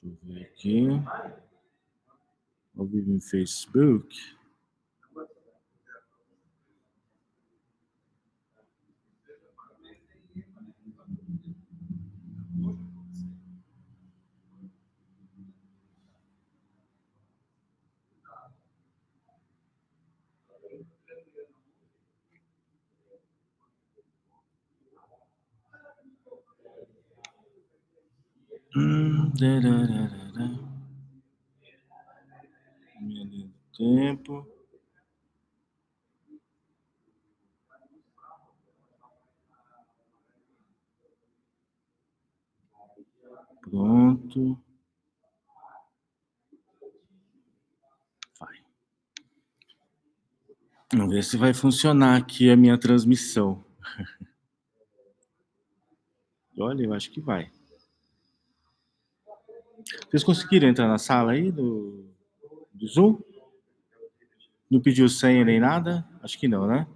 Deixa eu ver aqui. Ao vivo em Facebook. Minha linha do tempo. Pronto. Vai. Vamos ver se vai funcionar aqui a minha transmissão. Olha, eu acho que vai. Vocês conseguiram entrar na sala aí do Zoom? Não pediu senha nem nada? Acho que não, né?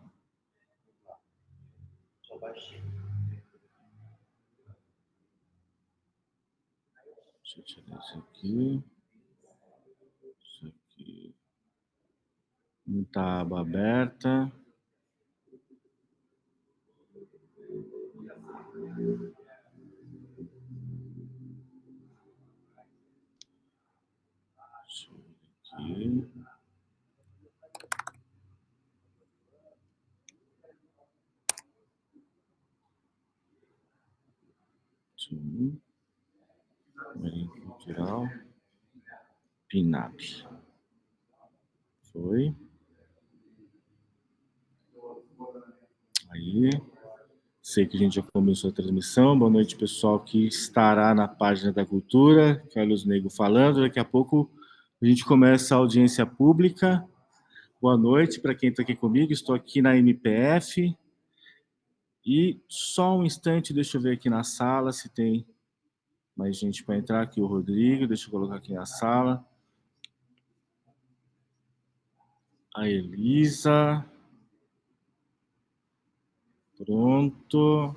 Deixa eu tirar isso aqui. Isso aqui. Não tá aba aberta. Deixa eu ver aqui. Sim. Marinha Cultural. PINAB. Foi. Aí. Sei que a gente já começou a transmissão. Boa noite, pessoal que estará na página da Cultura. Carlos Nego falando. Daqui a pouco a gente começa a audiência pública. Boa noite para quem está aqui comigo. Estou aqui na MPF. E só um instante, deixa eu ver aqui na sala se tem mais gente para entrar. Aqui o Rodrigo, deixa eu colocar aqui na sala. A Elisa. Pronto.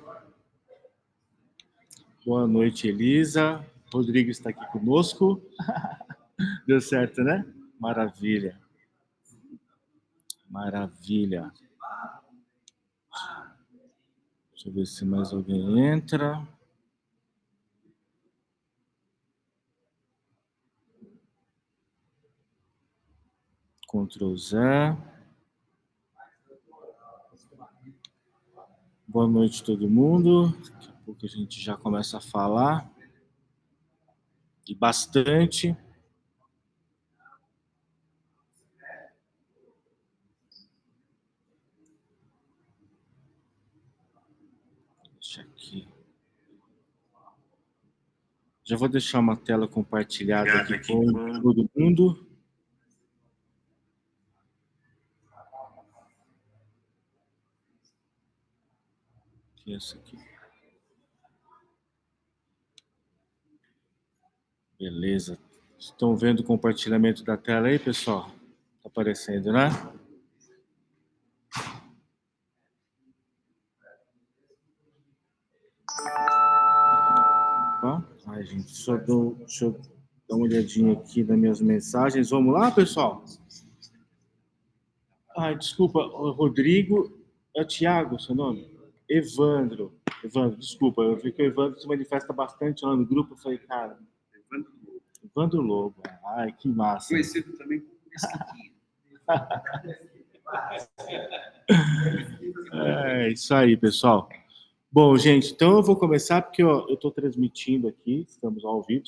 Boa noite, Elisa. Rodrigo está aqui conosco. Deu certo, né? Maravilha. Maravilha. Deixa eu ver se mais alguém entra. Ctrl Z. Boa noite, todo mundo. Daqui a pouco a gente já começa a falar. E bastante. Deixa aqui. Já vou deixar uma tela compartilhada aqui com todo mundo. Que é essa aqui. Beleza. Estão vendo o compartilhamento da tela aí, pessoal? Tá aparecendo, né? Ó. Ai, gente, deixa eu dar uma olhadinha aqui nas minhas mensagens. Vamos lá, pessoal? Ai, desculpa, Rodrigo, é o Thiago, seu nome? Evandro, desculpa, eu vi que o Evandro se manifesta bastante lá no grupo, eu falei, cara, Evandro Lobo, ai, que massa. Conhecido também como Mesquitinha. É isso aí, pessoal. Bom, gente, então eu vou começar porque ó, eu estou transmitindo aqui, estamos ao vivo,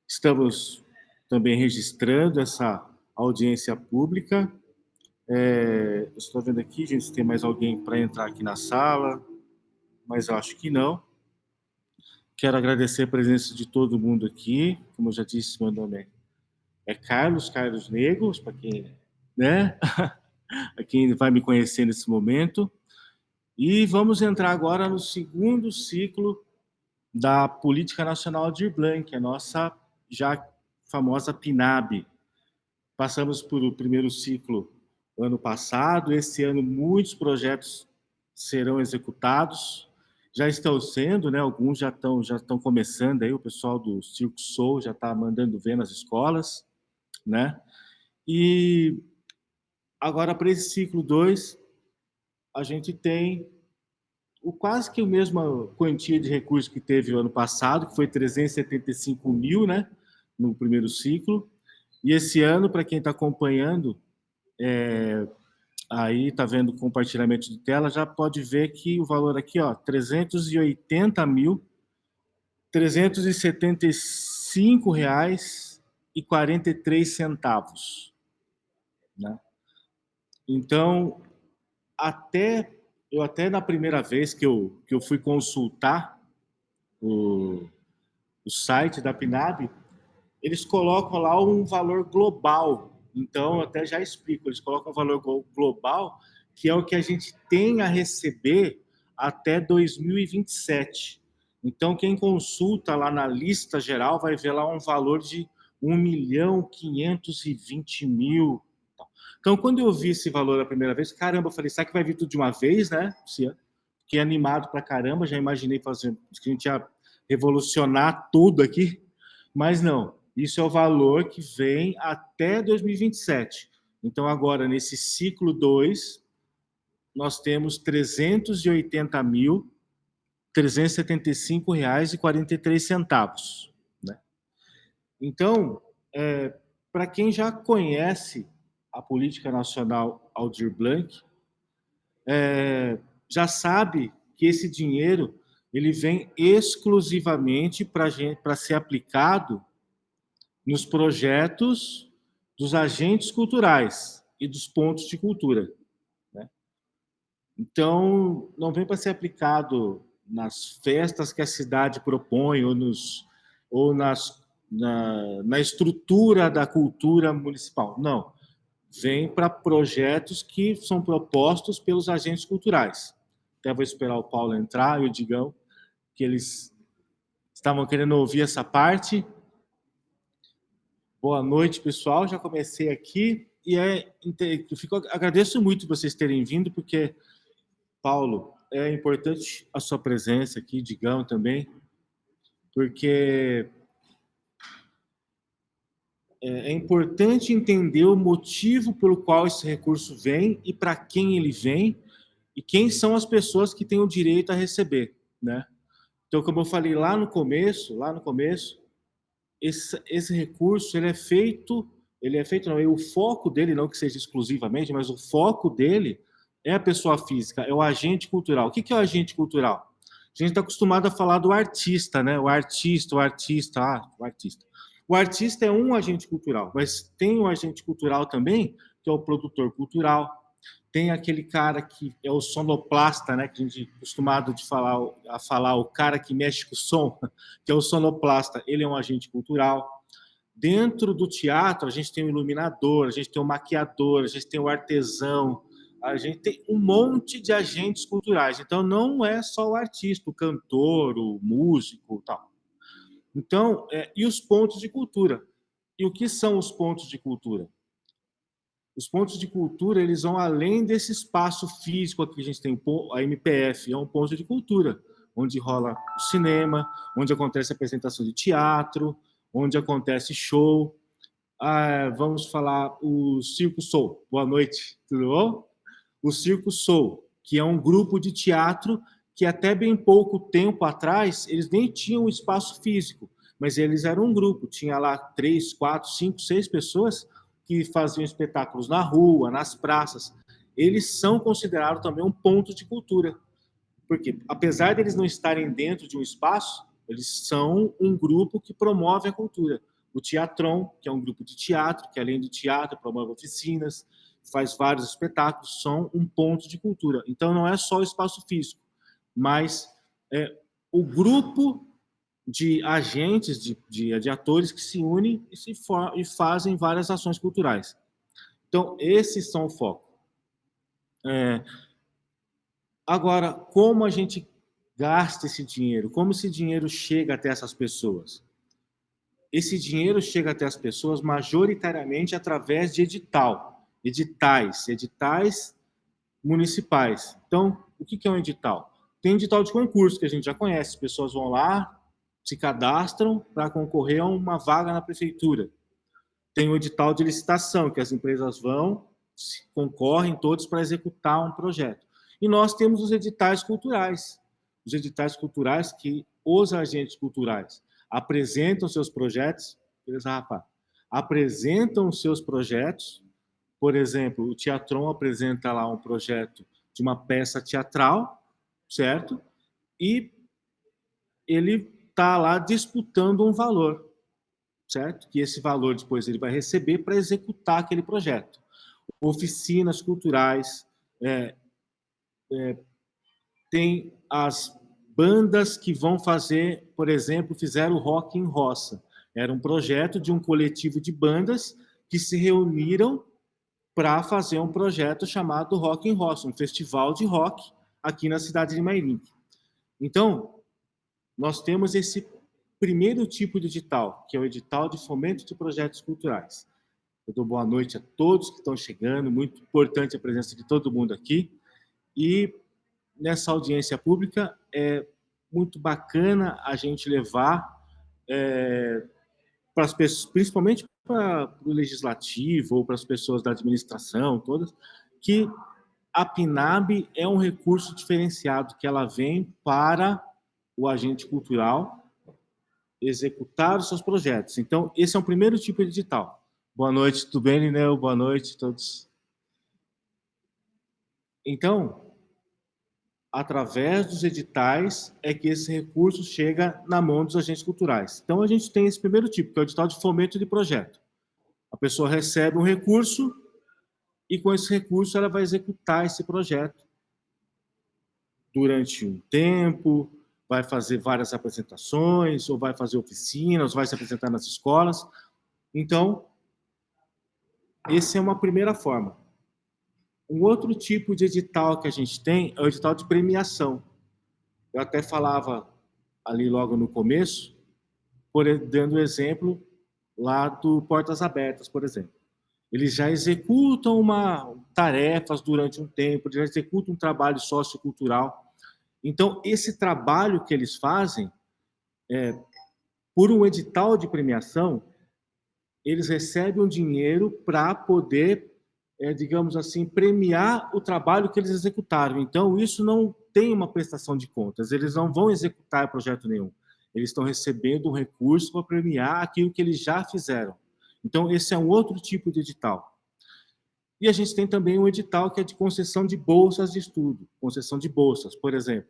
estamos também registrando essa audiência pública. Eu estou vendo aqui, gente, se tem mais alguém para entrar aqui na sala, mas eu acho que não. Quero agradecer a presença de todo mundo aqui. Como eu já disse, meu nome é Carlos Negros, para quem, né? Para quem vai me conhecer nesse momento. E vamos entrar agora no segundo ciclo da Política Nacional de Blanc, a nossa já famosa PNAB. Passamos por o primeiro ciclo ano passado, esse ano muitos projetos serão executados. já estão sendo, né? Alguns já estão começando aí, o pessoal do Circo Soul já está mandando ver nas escolas, né? E agora, para esse ciclo 2, a gente tem quase que a mesma quantia de recursos que teve o ano passado, que foi 375 mil, né? No primeiro ciclo. E esse ano, para quem está acompanhando, aí está vendo o compartilhamento de tela, já pode ver que o valor aqui, ó, 380 mil, 375 reais e 43 centavos, né? Então, até na primeira vez que eu fui consultar o, o site da PNAB, eles colocam lá um valor global. Então, eu até já explico, eles colocam o valor global, que é o que a gente tem a receber até 2027. Então, quem consulta lá na lista geral vai ver lá um valor de 1.520.000. Então, quando eu vi esse valor a primeira vez, caramba, eu falei, será que vai vir tudo de uma vez, né? Fiquei animado pra caramba, já imaginei fazer, que a gente ia revolucionar tudo aqui, mas não. Isso é o valor que vem até 2027. Então, agora, nesse ciclo 2, nós temos 380.375,43 reais, né? Então, para quem já conhece a Política Nacional Aldir Blanc, já sabe que esse dinheiro ele vem exclusivamente para ser aplicado nos projetos dos agentes culturais e dos pontos de cultura, né? Então, não vem para ser aplicado nas festas que a cidade propõe ou na estrutura da cultura municipal. Não. Vem para projetos que são propostos pelos agentes culturais. Até vou esperar o Paulo entrar e o Digão, que eles estavam querendo ouvir essa parte. Boa noite, pessoal. Já comecei aqui e agradeço muito vocês terem vindo, porque, Paulo, é importante a sua presença aqui, Digão também, porque é importante entender o motivo pelo qual esse recurso vem e para quem ele vem e quem são as pessoas que têm o direito a receber, né? Então, como eu falei lá no começo, esse recurso ele é feito não, o foco dele, não que seja exclusivamente, mas o foco dele é a pessoa física, é o agente cultural. O que é o agente cultural? A gente está acostumado a falar do artista, né? O artista. O artista é um agente cultural, mas tem um agente cultural também, que é o produtor cultural. Tem aquele cara que é o sonoplasta, né? Que a gente é acostumado a falar o cara que mexe com o som, que é o sonoplasta. Ele é um agente cultural. Dentro do teatro, a gente tem o iluminador, a gente tem o maquiador, a gente tem o artesão, a gente tem um monte de agentes culturais. Então, não é só o artista, o cantor, o músico, tal. Então, e os pontos de cultura? E o que são os pontos de cultura? Os pontos de cultura, eles vão além desse espaço físico aqui que a gente tem, a MPF, é um ponto de cultura, onde rola o cinema, onde acontece apresentação de teatro, onde acontece show. Vamos falar o Circo Soul. Boa noite, tudo bom? O Circo Soul, que é um grupo de teatro que até bem pouco tempo atrás, eles nem tinham um espaço físico, mas eles eram um grupo, tinha lá 3, 4, 5, 6 pessoas que faziam espetáculos na rua, nas praças. Eles são considerados também um ponto de cultura, porque apesar de eles não estarem dentro de um espaço, eles são um grupo que promove a cultura. O Teatron, que é um grupo de teatro, que além do teatro promove oficinas, faz vários espetáculos, são um ponto de cultura. Então não é só o espaço físico, mas o grupo de agentes, de atores que se unem e fazem várias ações culturais. Então, esses são o foco. Agora, como a gente gasta esse dinheiro? Como esse dinheiro chega até essas pessoas? Esse dinheiro chega até as pessoas majoritariamente através de editais municipais. Então, o que é um edital? Tem edital de concurso, que a gente já conhece, as pessoas vão lá, se cadastram para concorrer a uma vaga na prefeitura. Tem o edital de licitação, que as empresas vão, concorrem todos para executar um projeto. E nós temos os editais culturais. Os editais culturais que os agentes culturais apresentam seus projetos, beleza, Rafa? Apresentam seus projetos. Por exemplo, o Teatron apresenta lá um projeto de uma peça teatral, certo? E ele está lá disputando um valor, certo? Que esse valor depois ele vai receber para executar aquele projeto. Oficinas culturais, tem as bandas que vão fazer, por exemplo, fizeram o Rock em Roça. Era um projeto de um coletivo de bandas que se reuniram para fazer um projeto chamado Rock em Roça, um festival de rock aqui na cidade de Mairinque. Então, nós temos esse primeiro tipo de edital, que é o edital de fomento de projetos culturais. Eu dou boa noite a todos que estão chegando, muito importante a presença de todo mundo aqui. E nessa audiência pública é muito bacana a gente levar para as pessoas, principalmente para o legislativo ou para as pessoas da administração, todas, que a PNAB é um recurso diferenciado, que ela vem para o agente cultural executar os seus projetos. Então, esse é o primeiro tipo de edital. Boa noite, tudo bem, Lineu? Boa noite a todos. Então, através dos editais é que esse recurso chega na mão dos agentes culturais. Então, a gente tem esse primeiro tipo, que é o edital de fomento de projeto. A pessoa recebe um recurso e, com esse recurso, ela vai executar esse projeto durante um tempo, vai fazer várias apresentações, ou vai fazer oficinas, vai se apresentar nas escolas. Então, essa é uma primeira forma. Um outro tipo de edital que a gente tem é o edital de premiação. Eu até falava ali logo no começo, dando exemplo lá do Portas Abertas, por exemplo. Eles já executam tarefas durante um tempo, já executam um trabalho sociocultural. Então, esse trabalho que eles fazem, por um edital de premiação, eles recebem um dinheiro para poder, digamos assim, premiar o trabalho que eles executaram. Então, isso não tem uma prestação de contas, eles não vão executar projeto nenhum. Eles estão recebendo um recurso para premiar aquilo que eles já fizeram. Então, esse é um outro tipo de edital. E a gente tem também um edital que é de concessão de bolsas de estudo, concessão de bolsas, por exemplo.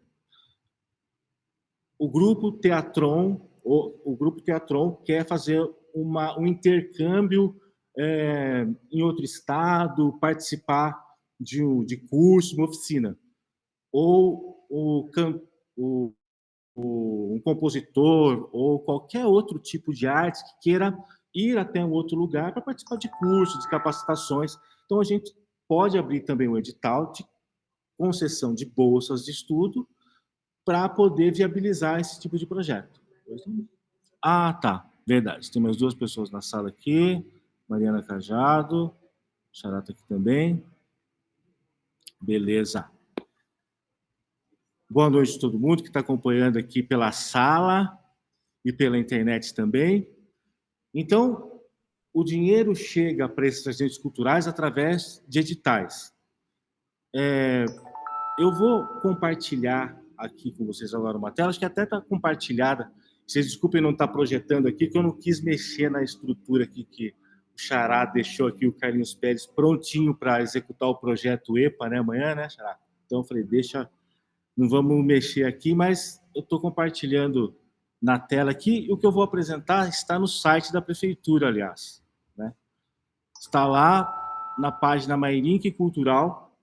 O Grupo Teatron, quer fazer um intercâmbio em outro estado, participar de curso, uma oficina. Ou um compositor ou qualquer outro tipo de arte que queira ir até um outro lugar para participar de cursos, de capacitações. Então, a gente pode abrir também um edital de concessão de bolsas de estudo para poder viabilizar esse tipo de projeto. Ah, tá. Verdade. Tem mais duas pessoas na sala aqui. Mariana Cajado. Charata aqui também. Beleza. Boa noite a todo mundo que está acompanhando aqui pela sala e pela internet também. Então, o dinheiro chega para esses agentes culturais através de editais. Eu vou compartilhar aqui com vocês agora uma tela, acho que até está compartilhada. Vocês desculpem não estar projetando aqui, que eu não quis mexer na estrutura aqui que o Xará deixou aqui, o Carlinhos Pérez, prontinho para executar o projeto EPA, né, amanhã, né, Xará? Então eu falei, deixa, não vamos mexer aqui, mas eu estou compartilhando na tela aqui, e o que eu vou apresentar está no site da prefeitura, aliás, né? Está lá na página Mairinque Cultural,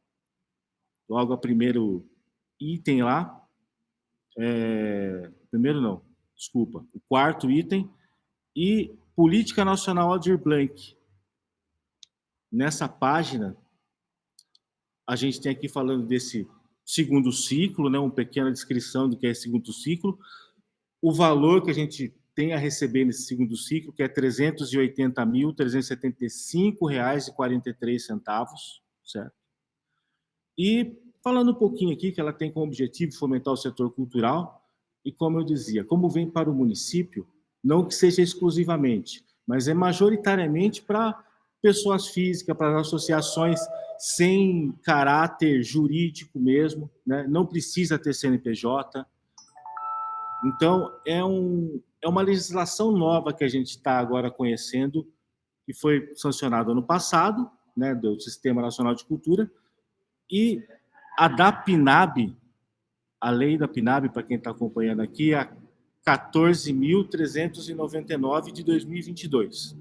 logo a primeiro item lá, primeiro não, desculpa, o quarto item, e Política Nacional Aldir Blanc. Nessa página, a gente tem aqui falando desse segundo ciclo, né, uma pequena descrição do que é segundo ciclo, o valor que a gente tem a receber nesse segundo ciclo, que é R$ 380.375,43, certo? E falando um pouquinho aqui que ela tem como objetivo fomentar o setor cultural e, como eu dizia, como vem para o município, não que seja exclusivamente, mas é majoritariamente para pessoas físicas, para associações sem caráter jurídico mesmo, né? Não precisa ter CNPJ. Então, é uma legislação nova que a gente está agora conhecendo, que foi sancionada ano passado, né, do Sistema Nacional de Cultura, e a da PNAB, a lei da PNAB, para quem está acompanhando aqui, é a 14.399 de 2022.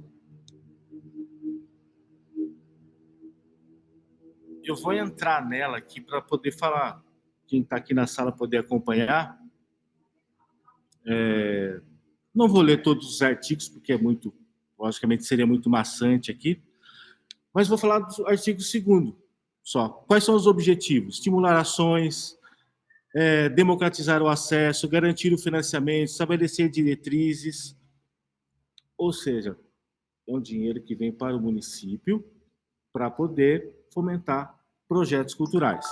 Eu vou entrar nela aqui para poder falar, quem está aqui na sala poder acompanhar. Não vou ler todos os artigos, porque é muito, logicamente seria muito maçante aqui, mas vou falar do artigo 2º só. Quais são os objetivos? Estimular ações, democratizar o acesso, garantir o financiamento, estabelecer diretrizes, ou seja, é um dinheiro que vem para o município para poder fomentar projetos culturais.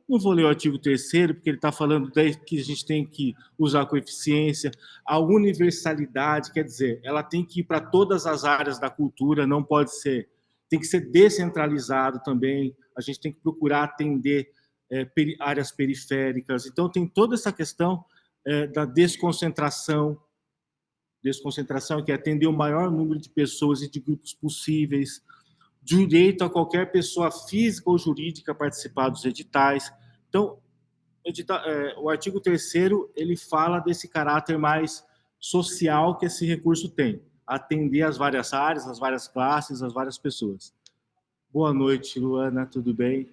Não vou ler o artigo 3º, porque ele está falando que a gente tem que usar com eficiência. A universalidade, quer dizer, ela tem que ir para todas as áreas da cultura, não pode ser, tem que ser descentralizado também, a gente tem que procurar atender áreas periféricas. Então, tem toda essa questão da desconcentração, que é atender o maior número de pessoas e de grupos possíveis, direito a qualquer pessoa física ou jurídica a participar dos editais. Então, o artigo 3º, ele fala desse caráter mais social que esse recurso tem, atender as várias áreas, as várias classes, as várias pessoas. Boa noite, Luana, tudo bem?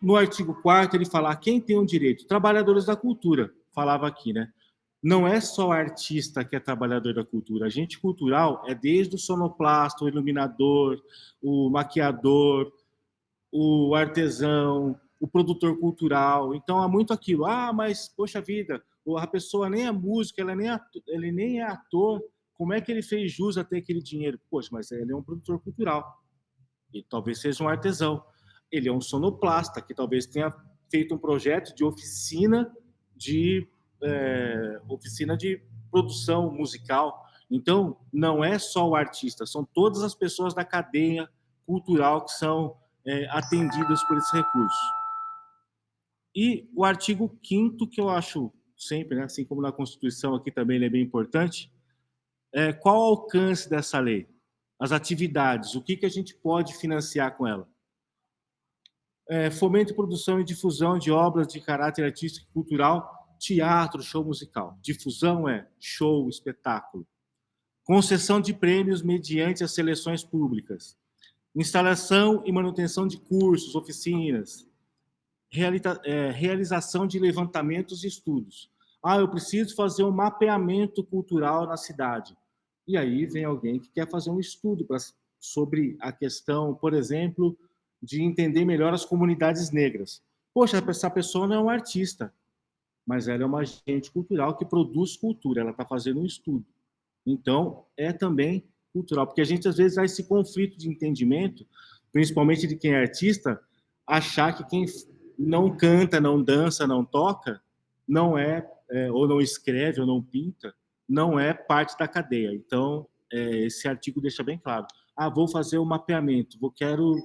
No artigo 4º, ele fala quem tem um direito? Trabalhadores da cultura, falava aqui, né? Não é só o artista que é trabalhador da cultura. Agente cultural é desde o sonoplasta, o iluminador, o maquiador, o artesão, o produtor cultural. Então, há muito aquilo. Ah, mas, poxa vida, a pessoa nem é músico, ele nem é ator. Como é que ele fez jus a ter aquele dinheiro? Poxa, mas ele é um produtor cultural. E talvez seja um artesão. Ele é um sonoplasta, que talvez tenha feito um projeto de oficina de produção musical. Então, não é só o artista, são todas as pessoas da cadeia cultural que são atendidas por esse recurso. E o artigo 5º, que eu acho sempre, né, assim como na Constituição aqui também ele é bem importante, qual o alcance dessa lei? As atividades, o que a gente pode financiar com ela? Fomento, produção e difusão de obras de caráter artístico e cultural, teatro, show musical. Difusão é show, espetáculo. Concessão de prêmios mediante as seleções públicas. Instalação e manutenção de cursos, oficinas. Realização de levantamentos e estudos. Eu preciso fazer um mapeamento cultural na cidade. E aí vem alguém que quer fazer um estudo sobre a questão, por exemplo, de entender melhor as comunidades negras. Poxa, essa pessoa não é um artista, mas ela é uma agente cultural que produz cultura, ela está fazendo um estudo. Então, é também cultural, porque a gente às vezes há esse conflito de entendimento, principalmente de quem é artista, achar que quem não canta, não dança, não toca, não ou não escreve, ou não pinta, não é parte da cadeia. Então, esse artigo deixa bem claro. Vou fazer um mapeamento, quero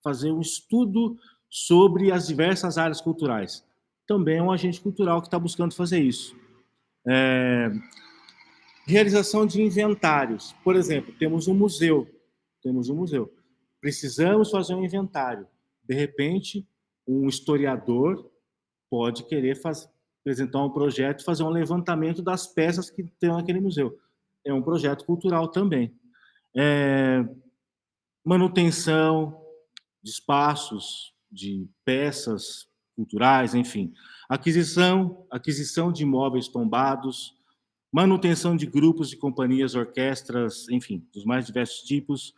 fazer um estudo sobre as diversas áreas culturais. Também é um agente cultural que está buscando fazer isso. Realização de inventários. Por exemplo, temos um museu. Precisamos fazer um inventário. De repente, um historiador pode querer apresentar um projeto e fazer um levantamento das peças que tem naquele museu. É um projeto cultural também. Manutenção de espaços, de peças culturais, enfim. Aquisição de imóveis tombados, manutenção de grupos de companhias, orquestras, enfim, dos mais diversos tipos.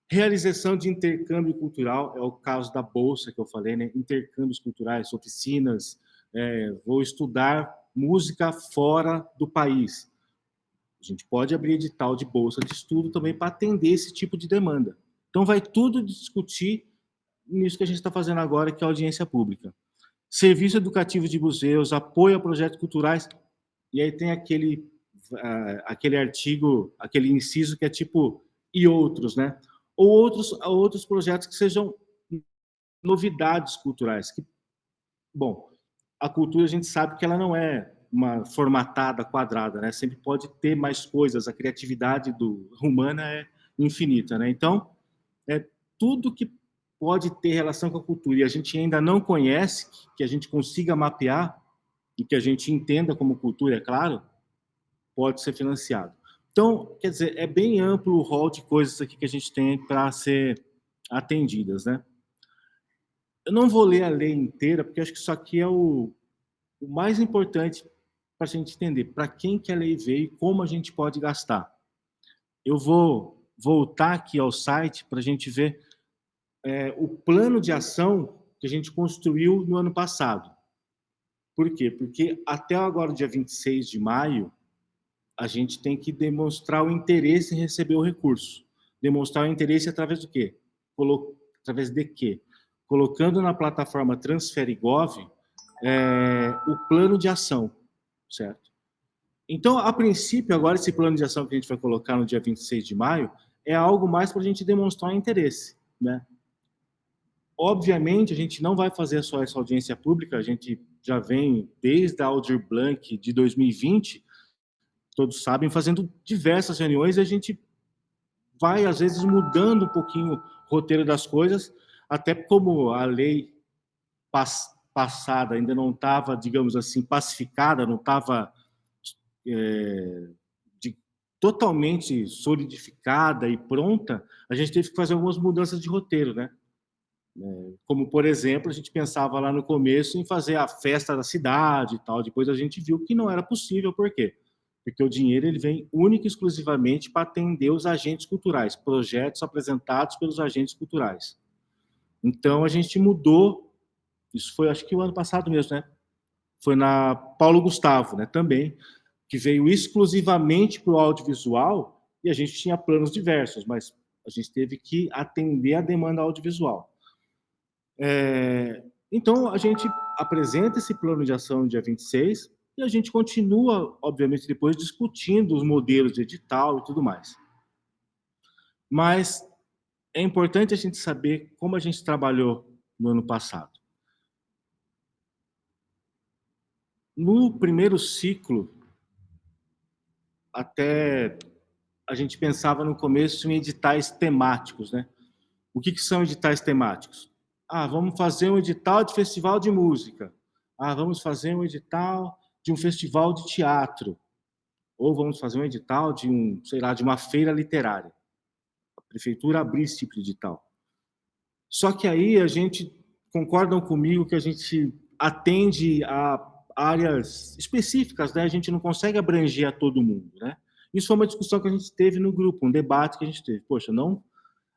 Realização de intercâmbio cultural, é o caso da Bolsa que eu falei, né? Intercâmbios culturais, oficinas, vou estudar música fora do país. A gente pode abrir edital de bolsa de estudo também para atender esse tipo de demanda. Então, vai tudo discutir nisso que a gente está fazendo agora, que é a audiência pública. Serviço educativo de museus, apoio a projetos culturais, e aí tem aquele artigo, aquele inciso que é tipo, e outros, né? Ou outros projetos que sejam novidades culturais. Bom, a cultura a gente sabe que ela não é uma formatada, quadrada, né? Sempre pode ter mais coisas, a criatividade humana é infinita, né? Então, é tudo que pode ter relação com a cultura e a gente ainda não conhece, que a gente consiga mapear e que a gente entenda como cultura, é claro, pode ser financiado. Então, quer dizer, é bem amplo o rol de coisas aqui que a gente tem para ser atendidas, né? Eu não vou ler a lei inteira, porque acho que isso aqui é o mais importante para a gente entender para quem que a lei veio e como a gente pode gastar. Eu vou voltar aqui ao site para a gente ver o plano de ação que a gente construiu no ano passado. Por quê? Porque até agora, dia 26 de maio, a gente tem que demonstrar o interesse em receber o recurso. Demonstrar o interesse através do quê? Através de quê? Colocando na plataforma Transferigov o plano de ação, certo? Então, a princípio, agora esse plano de ação que a gente vai colocar no dia 26 de maio é algo mais para a gente demonstrar interesse, né? Obviamente, a gente não vai fazer só essa audiência pública, a gente já vem desde a Aldir Blanc de 2020, todos sabem, fazendo diversas reuniões e a gente vai, às vezes, mudando um pouquinho o roteiro das coisas, até como a lei passada ainda não estava, digamos assim, pacificada, não estava é, totalmente solidificada e pronta, a gente teve que fazer algumas mudanças de roteiro, né? Como, por exemplo, a gente pensava lá no começo em fazer a festa da cidade e tal, depois a gente viu que não era possível, por quê? Porque o dinheiro ele vem único e exclusivamente para atender os agentes culturais, projetos apresentados pelos agentes culturais. Então a gente mudou, isso foi acho que o ano passado mesmo, né? Foi na Paulo Gustavo, né? Também, que veio exclusivamente para o audiovisual e a gente tinha planos diversos, mas a gente teve que atender a demanda audiovisual. Então, a gente apresenta esse plano de ação no dia 26 e a gente continua, obviamente, depois discutindo os modelos de edital e tudo mais. Mas é importante a gente saber como a gente trabalhou no ano passado. No primeiro ciclo, até a gente pensava no começo em editais temáticos, né? O que são editais temáticos? Ah, vamos fazer um edital de festival de música. Ah, vamos fazer um edital de um festival de teatro. Ou vamos fazer um edital de sei lá, de uma feira literária. A prefeitura abrir esse tipo de edital. Só que aí a gente, concordam comigo que a gente atende a áreas específicas, né? A gente não consegue abranger a todo mundo, né? Isso foi uma discussão que a gente teve no grupo, um debate que a gente teve. Poxa, não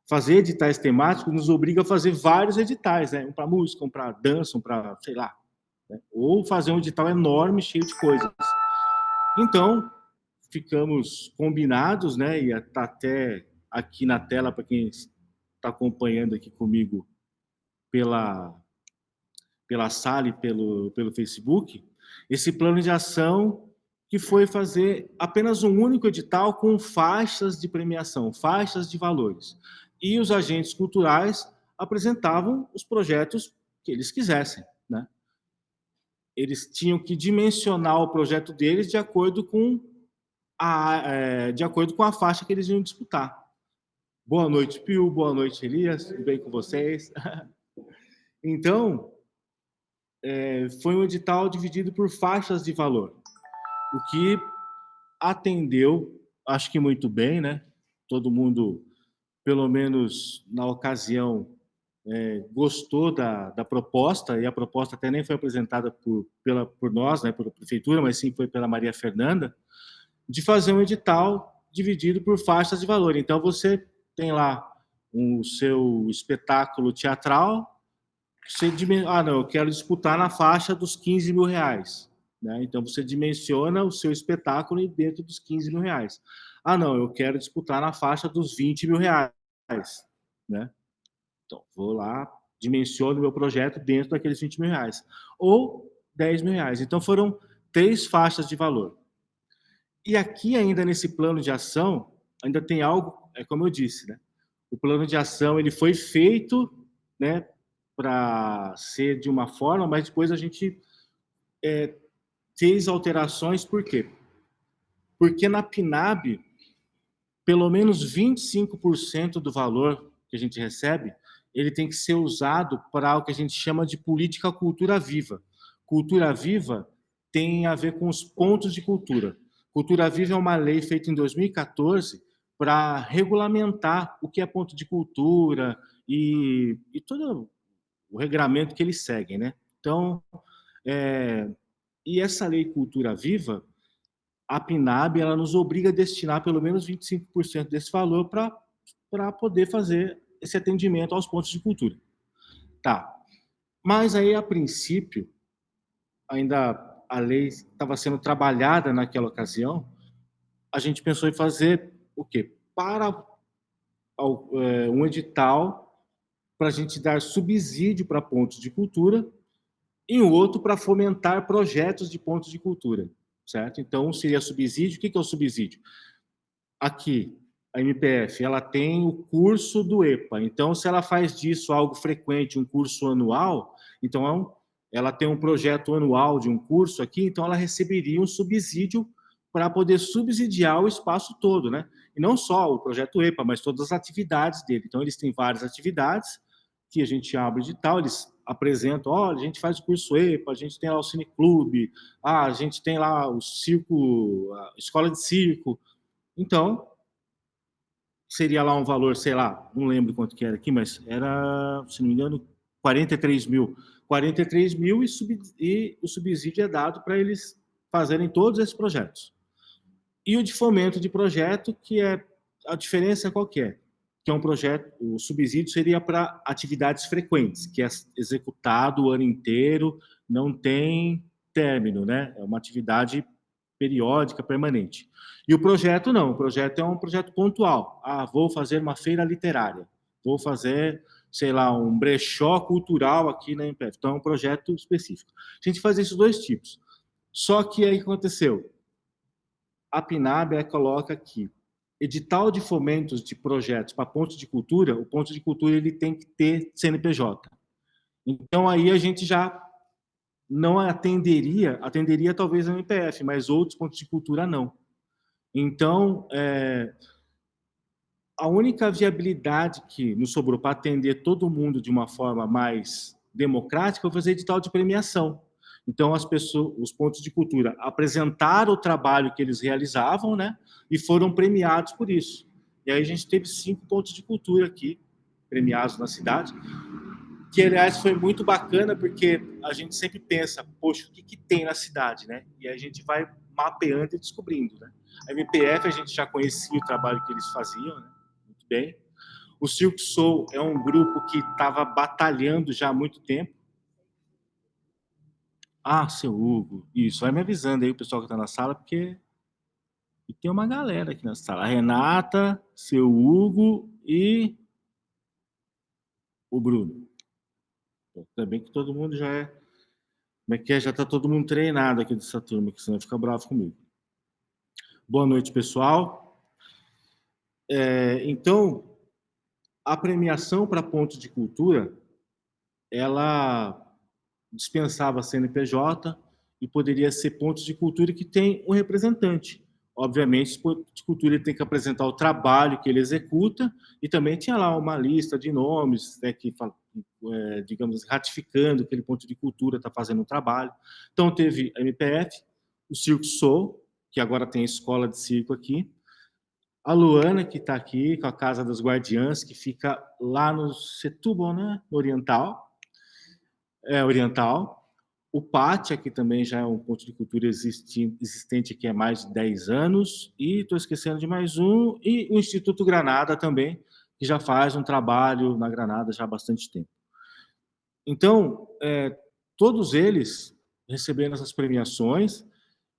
fazer editais temáticos nos obriga a fazer vários editais, né? Um para música, um para dança, um para, sei lá. Né? Ou fazer um edital enorme, cheio de coisas. Então, ficamos combinados, né? E está até aqui na tela para quem está acompanhando aqui comigo pela sala e pelo Facebook, esse plano de ação que foi fazer apenas um único edital com faixas de premiação, faixas de valores. E os agentes culturais apresentavam os projetos que eles quisessem, né? Eles tinham que dimensionar o projeto deles de acordo com a faixa que eles iam disputar. Boa noite, Pio. Boa noite, Elias. Tudo bem com vocês? Então, foi um edital dividido por faixas de valor, o que atendeu, acho que muito bem, né? Todo mundo, pelo menos na ocasião, gostou da proposta, e a proposta até nem foi apresentada por nós, né, pela prefeitura, mas sim foi pela Maria Fernanda, de fazer um edital dividido por faixas de valor. Então, você tem lá o seu espetáculo teatral, não, eu quero disputar na faixa dos 15 mil reais. Né? Então, você dimensiona o seu espetáculo dentro dos 15 mil reais. Ah, não, eu quero disputar na faixa dos 20 mil reais. né? Então, vou lá, dimensiono o meu projeto dentro daqueles R$ 20.000, ou R$ 10.000. Então, foram 3 faixas de valor. E aqui, ainda nesse plano de ação, ainda tem algo, como eu disse, né? O plano de ação ele foi feito, né, para ser de uma forma, mas depois a gente fez alterações. Por quê? Porque na PNAB, pelo menos 25% do valor que a gente recebe, ele tem que ser usado para o que a gente chama de política cultura viva. Cultura viva tem a ver com os pontos de cultura. Cultura viva é uma lei feita em 2014 para regulamentar o que é ponto de cultura e todo o regramento que eles seguem, né? Então, e essa lei Cultura Viva, a PNAB, ela nos obriga a destinar pelo menos 25% desse valor para poder fazer esse atendimento aos pontos de cultura. Tá. Mas aí, a princípio, ainda a lei estava sendo trabalhada naquela ocasião, a gente pensou em fazer o quê? Para um edital para a gente dar subsídio para pontos de cultura e um outro para fomentar projetos de pontos de cultura, certo? Então, seria subsídio. O que é o subsídio? Aqui, a MPF, ela tem o curso do EPA. Então, se ela faz disso algo frequente, um curso anual, então ela tem um projeto anual de um curso aqui, então ela receberia um subsídio para poder subsidiar o espaço todo, né? E não só o projeto EPA, mas todas as atividades dele. Então, eles têm várias atividades que a gente abre de tal, eles apresentam, olha, a gente faz o curso EPA, a gente tem lá o cineclube, a gente tem lá o circo, a escola de circo. Então, seria lá um valor, sei lá, não lembro quanto que era aqui, mas era, se não me engano, 43 mil. 43 mil e o subsídio é dado para eles fazerem todos esses projetos. E o de fomento de projeto, que é a diferença qualquer, que é um projeto, o subsídio seria para atividades frequentes, que é executado o ano inteiro, não tem término, né? É uma atividade periódica, permanente. E o projeto não, o projeto é um projeto pontual. Ah, vou fazer uma feira literária, vou fazer, sei lá, um brechó cultural aqui na MPF. Então, é um projeto específico. A gente faz esses dois tipos. Só que aí o que aconteceu? A PNAB coloca aqui, edital de fomentos de projetos para pontos de cultura, o ponto de cultura ele tem que ter CNPJ. Então, aí a gente já não atenderia talvez a MPF, mas outros pontos de cultura não. Então, a única viabilidade que nos sobrou para atender todo mundo de uma forma mais democrática foi fazer edital de premiação. Então, as pessoas, os pontos de cultura apresentaram o trabalho que eles realizavam, né, e foram premiados por isso. E aí a gente teve 5 pontos de cultura aqui, premiados na cidade, que, aliás, foi muito bacana, porque a gente sempre pensa, poxa, o que tem na cidade, né? E a gente vai mapeando e descobrindo, né? A MPF, a gente já conhecia o trabalho que eles faziam, né? Muito bem. O Circo Soul é um grupo que estava batalhando já há muito tempo. Ah, seu Hugo, isso, vai me avisando aí o pessoal que está na sala, porque tem uma galera aqui na sala. A Renata, seu Hugo e o Bruno. Também que todo mundo já é. Como é que é? Já está todo mundo treinado aqui dessa turma, que senão fica bravo comigo. Boa noite, pessoal. Então, a premiação para pontos de cultura, ela dispensava a CNPJ e poderia ser pontos de cultura que tem um representante. Obviamente, esse ponto de cultura ele tem que apresentar o trabalho que ele executa e também tinha lá uma lista de nomes, né, que, digamos, ratificando que aquele ponto de cultura está fazendo um trabalho. Então, teve a MPF, o Circo Soul, que agora tem a escola de circo aqui, a Luana, que está aqui com a Casa das Guardiãs, que fica lá no Setúbal, né, no Oriental. Oriental. O PAT, aqui também já é um ponto de cultura existente aqui há mais de 10 anos. E estou esquecendo de mais um. E o Instituto Granada também, que já faz um trabalho na Granada já há bastante tempo. Então, todos eles recebendo essas premiações.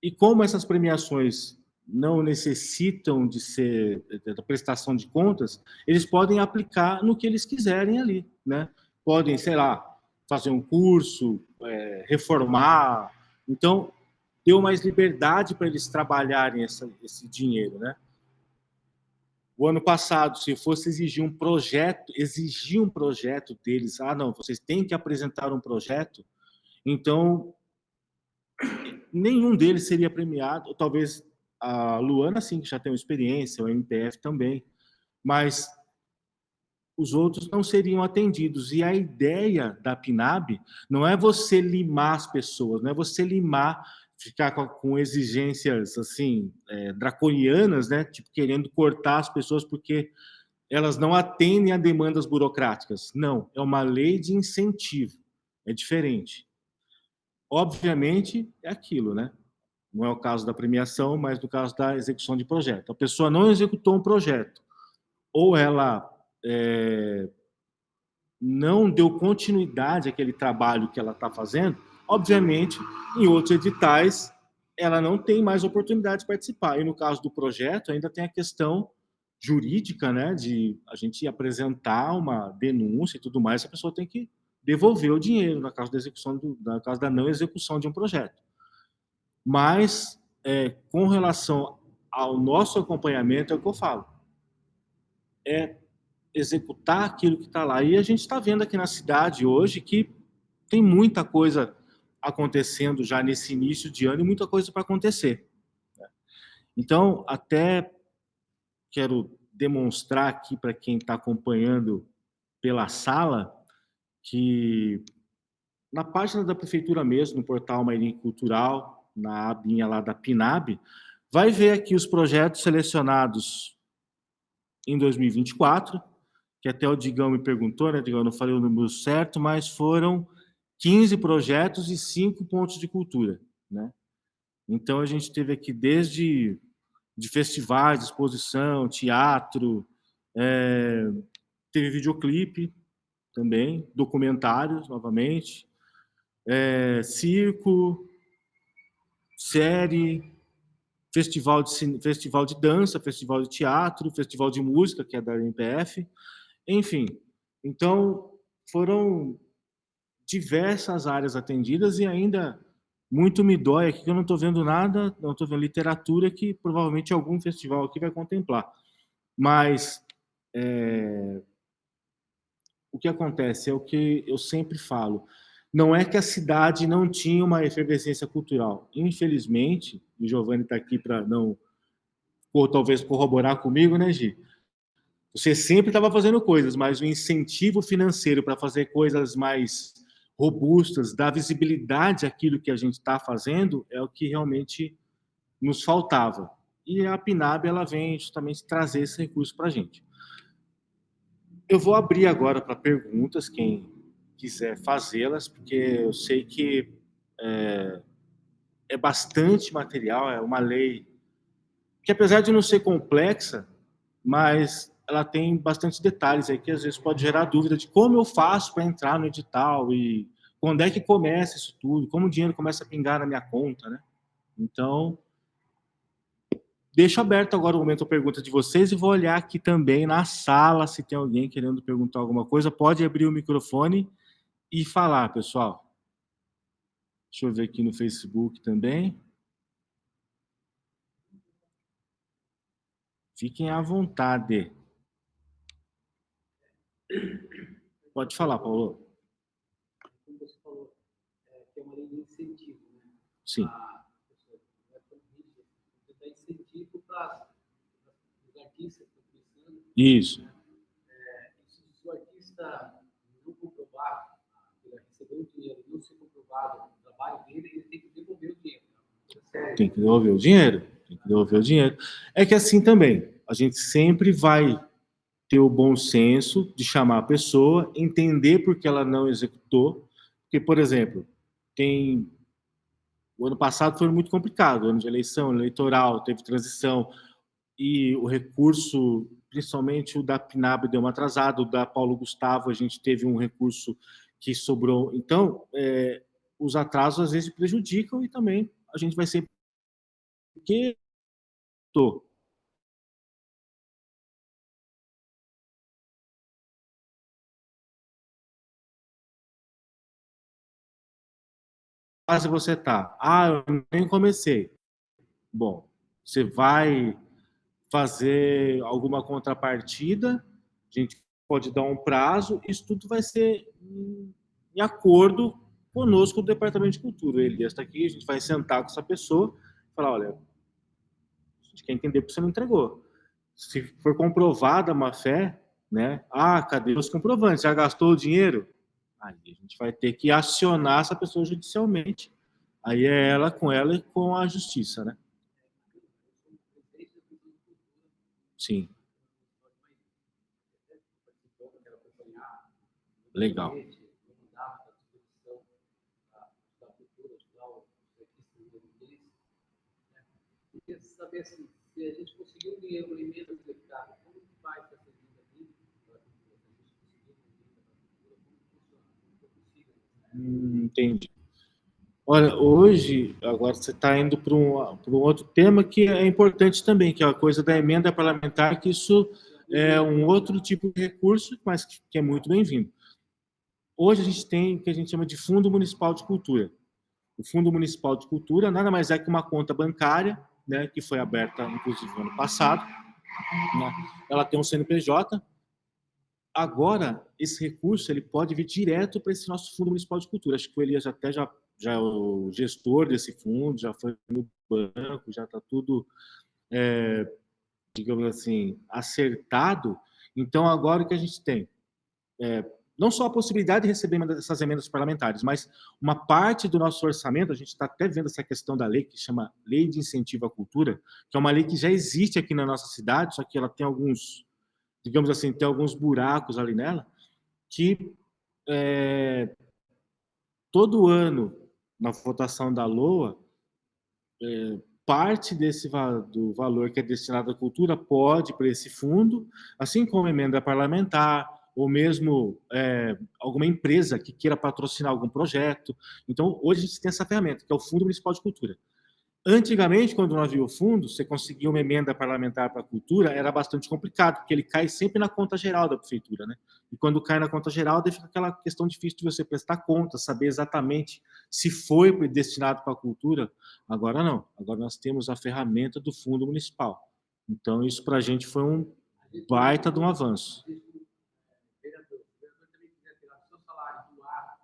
E como essas premiações não necessitam de ser da prestação de contas, eles podem aplicar no que eles quiserem ali, né? Podem, sei lá, fazer um curso, reformar. Então, deu mais liberdade para eles trabalharem esse dinheiro, né? O ano passado, se fosse exigir um projeto deles, não, vocês têm que apresentar um projeto, então nenhum deles seria premiado, ou talvez a Luana, sim, que já tem uma experiência, o MPF também, mas os outros não seriam atendidos. E a ideia da PNAB não é você limar as pessoas, não é você limar, ficar com exigências assim draconianas, né? Tipo, querendo cortar as pessoas porque elas não atendem a demandas burocráticas. Não, é uma lei de incentivo, é diferente. Obviamente, é aquilo, né? Não é o caso da premiação, mas no caso da execução de projeto. A pessoa não executou um projeto, ou ela não deu continuidade àquele trabalho que ela está fazendo, obviamente, em outros editais, ela não tem mais oportunidade de participar. E no caso do projeto, ainda tem a questão jurídica, né, de a gente apresentar uma denúncia e tudo mais, a pessoa tem que devolver o dinheiro na caso da execução, na caso da não execução de um projeto. Mas, com relação ao nosso acompanhamento, é o que eu falo, é executar aquilo que está lá. E a gente está vendo aqui na cidade hoje que tem muita coisa acontecendo já nesse início de ano e muita coisa para acontecer. Então, até quero demonstrar aqui para quem está acompanhando pela sala que na página da prefeitura mesmo, no portal Mairim Cultural, na abinha lá da PNAB, vai ver aqui os projetos selecionados em 2024, que até o Digão me perguntou, né, Digão, eu não falei o número certo, mas foram 15 projetos e 5 pontos de cultura, né? Então, a gente teve aqui desde de festivais, de exposição, teatro, teve videoclipe também, documentários, novamente, circo, série, festival de dança, festival de teatro, festival de música, que é da MPF, enfim. Então, foram diversas áreas atendidas e ainda muito me dói aqui que eu não estou vendo nada, não estou vendo literatura que provavelmente algum festival aqui vai contemplar. Mas o que acontece é o que eu sempre falo. Não é que a cidade não tinha uma efervescência cultural. Infelizmente, o Giovanni está aqui para não, ou talvez corroborar comigo, né, Gi? Você sempre estava fazendo coisas, mas o incentivo financeiro para fazer coisas mais robustas, dar visibilidade àquilo que a gente está fazendo, é o que realmente nos faltava. E a PNAB ela vem justamente trazer esse recurso para a gente. Eu vou abrir agora para perguntas, quem quiser fazê-las, porque eu sei que é bastante material, é uma lei que, apesar de não ser complexa, mas ela tem bastante detalhes aí que às vezes pode gerar dúvida de como eu faço para entrar no edital e quando é que começa isso tudo, como o dinheiro começa a pingar na minha conta, né? Então, deixo aberto agora o momento a pergunta de vocês e vou olhar aqui também na sala se tem alguém querendo perguntar alguma coisa. Pode abrir o microfone e falar, pessoal. Deixa eu ver aqui no Facebook também. Fiquem à vontade. Pode falar, Paulo. Como você falou, que é uma lei de incentivo, né? Sim. A pessoa vai para você dá incentivo para os artistas que estão começando. Isso. Se o artista não comprovar, ele recebeu o dinheiro e não ser comprovado o trabalho dele, ele tem que devolver o dinheiro. Tem que devolver o dinheiro. Tem que devolver o dinheiro. É que assim também, a gente sempre vai ter o bom senso de chamar a pessoa, entender por que ela não executou. Porque, por exemplo, o ano passado foi muito complicado, ano de eleição, eleitoral, teve transição, e o recurso, principalmente o da PNAB, deu uma atrasada, o da Paulo Gustavo, a gente teve um recurso que sobrou. Então, os atrasos às vezes prejudicam e também a gente vai ser. Porque Tô. Fase você tá? Ah, eu nem comecei. Bom, você vai fazer alguma contrapartida, a gente pode dar um prazo, isso tudo vai ser em acordo conosco do Departamento de Cultura. Ele está aqui, a gente vai sentar com essa pessoa e falar, olha, a gente quer entender porque você não entregou. Se for comprovada a má-fé, né? Ah, cadê os comprovantes? Já gastou o dinheiro? Aí a gente vai ter que acionar essa pessoa judicialmente. Aí é ela com ela e com a justiça, né? Sim, legal. Queria saber assim, se a gente conseguir um dinheiro em emenda deputada, como que faz essa emenda aqui? Para a gente conseguir uma emenda para a cultura, como que funciona? Entendi. Olha, hoje, agora você está indo para um outro tema que é importante também, que é a coisa da emenda parlamentar, que isso é um outro tipo de recurso, mas que é muito bem-vindo. Hoje a gente tem o que a gente chama de Fundo Municipal de Cultura. O Fundo Municipal de Cultura nada mais é que uma conta bancária, né, que foi aberta, inclusive, no ano passado. Né? Ela tem um CNPJ. Agora, esse recurso ele pode vir direto para esse nosso Fundo Municipal de Cultura. Acho que o Elias até já é o gestor desse fundo, já foi no banco, já está tudo, digamos assim, acertado. Então, agora o que a gente tem? Não só a possibilidade de receber essas emendas parlamentares, mas uma parte do nosso orçamento, a gente está até vendo essa questão da lei, que chama Lei de Incentivo à Cultura, que é uma lei que já existe aqui na nossa cidade, só que ela tem alguns, digamos assim, tem alguns buracos ali nela, que todo ano, na votação da LOA, parte do valor que é destinado à cultura pode para esse fundo, assim como emenda parlamentar, ou mesmo alguma empresa que queira patrocinar algum projeto. Então, hoje a gente tem essa ferramenta, que é o Fundo Municipal de Cultura. Antigamente, quando não havia o fundo, você conseguia uma emenda parlamentar para a cultura, era bastante complicado, porque ele cai sempre na conta geral da prefeitura, né? E quando cai na conta geral, fica aquela questão difícil de você prestar conta, saber exatamente se foi destinado para a cultura. Agora não, agora nós temos a ferramenta do fundo municipal. Então, isso para a gente foi um baita de um avanço. Vereador, o vereador também quiser tirar o seu salário do ar,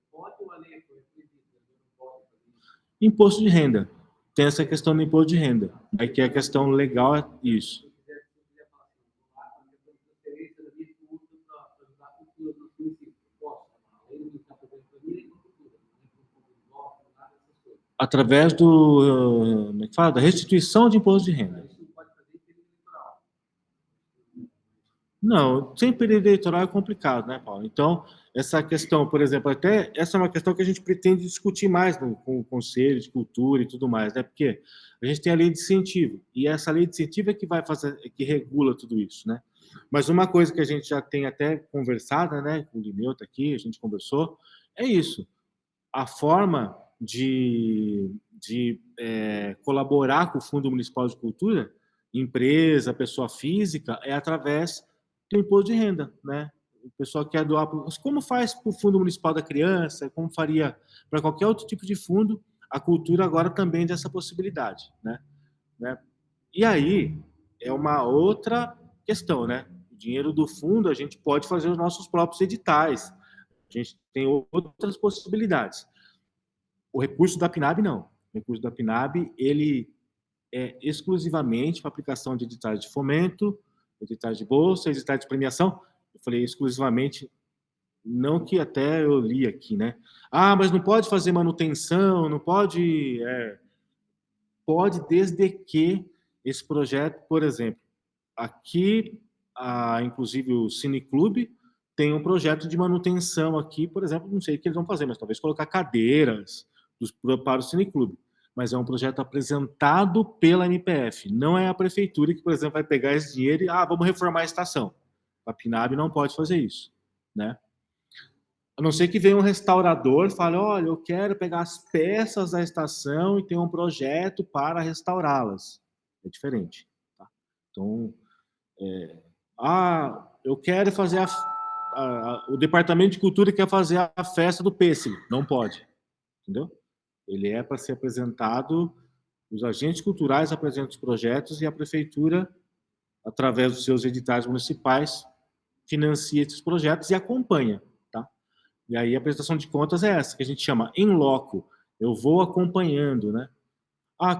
pode ou a lei foi proibida? Não pode fazer isso? Imposto de renda. Tem essa questão do imposto de renda. Aí que é a questão legal é isso. Se quiser falar assim, vou lá, porque eu tenho transferência da minha cultura para ajudar a cultura do nosso município. Posso? A lei não está fazendo para mim, nem para a cultura, nem para o público, nada dessas coisas. Através do, como é que fala? Da restituição de imposto de renda. Isso não pode fazer em período eleitoral. Não, sem período eleitoral é complicado, né, Paulo? Então, essa questão, por exemplo, até essa é uma questão que a gente pretende discutir mais com o Conselho de Cultura e tudo mais, né? Porque a gente tem a lei de incentivo, e essa lei de incentivo é que vai fazer, é que regula tudo isso, né? Mas uma coisa que a gente já tem até conversado, né, com o Lineu tá aqui, a gente conversou, é isso. A forma de colaborar com o Fundo Municipal de Cultura, empresa, pessoa física, é através do imposto de renda, né? O pessoal quer doar, como faz para o Fundo Municipal da Criança, como faria para qualquer outro tipo de fundo, a cultura agora também tem essa possibilidade, né? E aí é uma outra questão, né? O dinheiro do fundo a gente pode fazer os nossos próprios editais, a gente tem outras possibilidades. O recurso da PNAB não. O recurso da PNAB ele é exclusivamente para aplicação de editais de fomento, editais de bolsa, editais de premiação. Eu falei exclusivamente, não que até eu li aqui, né? Ah, mas não pode fazer manutenção, não pode. Pode, desde que esse projeto, por exemplo, aqui, inclusive o Cineclube, tem um projeto de manutenção aqui, por exemplo, não sei o que eles vão fazer, mas talvez colocar cadeiras para o Cineclube. Mas é um projeto apresentado pela MPF, não é a prefeitura que, por exemplo, vai pegar esse dinheiro e, vamos reformar a estação. A PNAB não pode fazer isso, né? A não ser que venha um restaurador e fale, olha, eu quero pegar as peças da estação e ter um projeto para restaurá-las. é diferente. Tá? Então, eu quero fazer o Departamento de Cultura quer fazer a festa do pêssego. Não pode, entendeu? Ele é para ser apresentado, os agentes culturais apresentam os projetos e a prefeitura, através dos seus editais municipais, financia esses projetos e acompanha, tá? E aí a prestação de contas é essa, que a gente chama in loco. Eu vou acompanhando, né?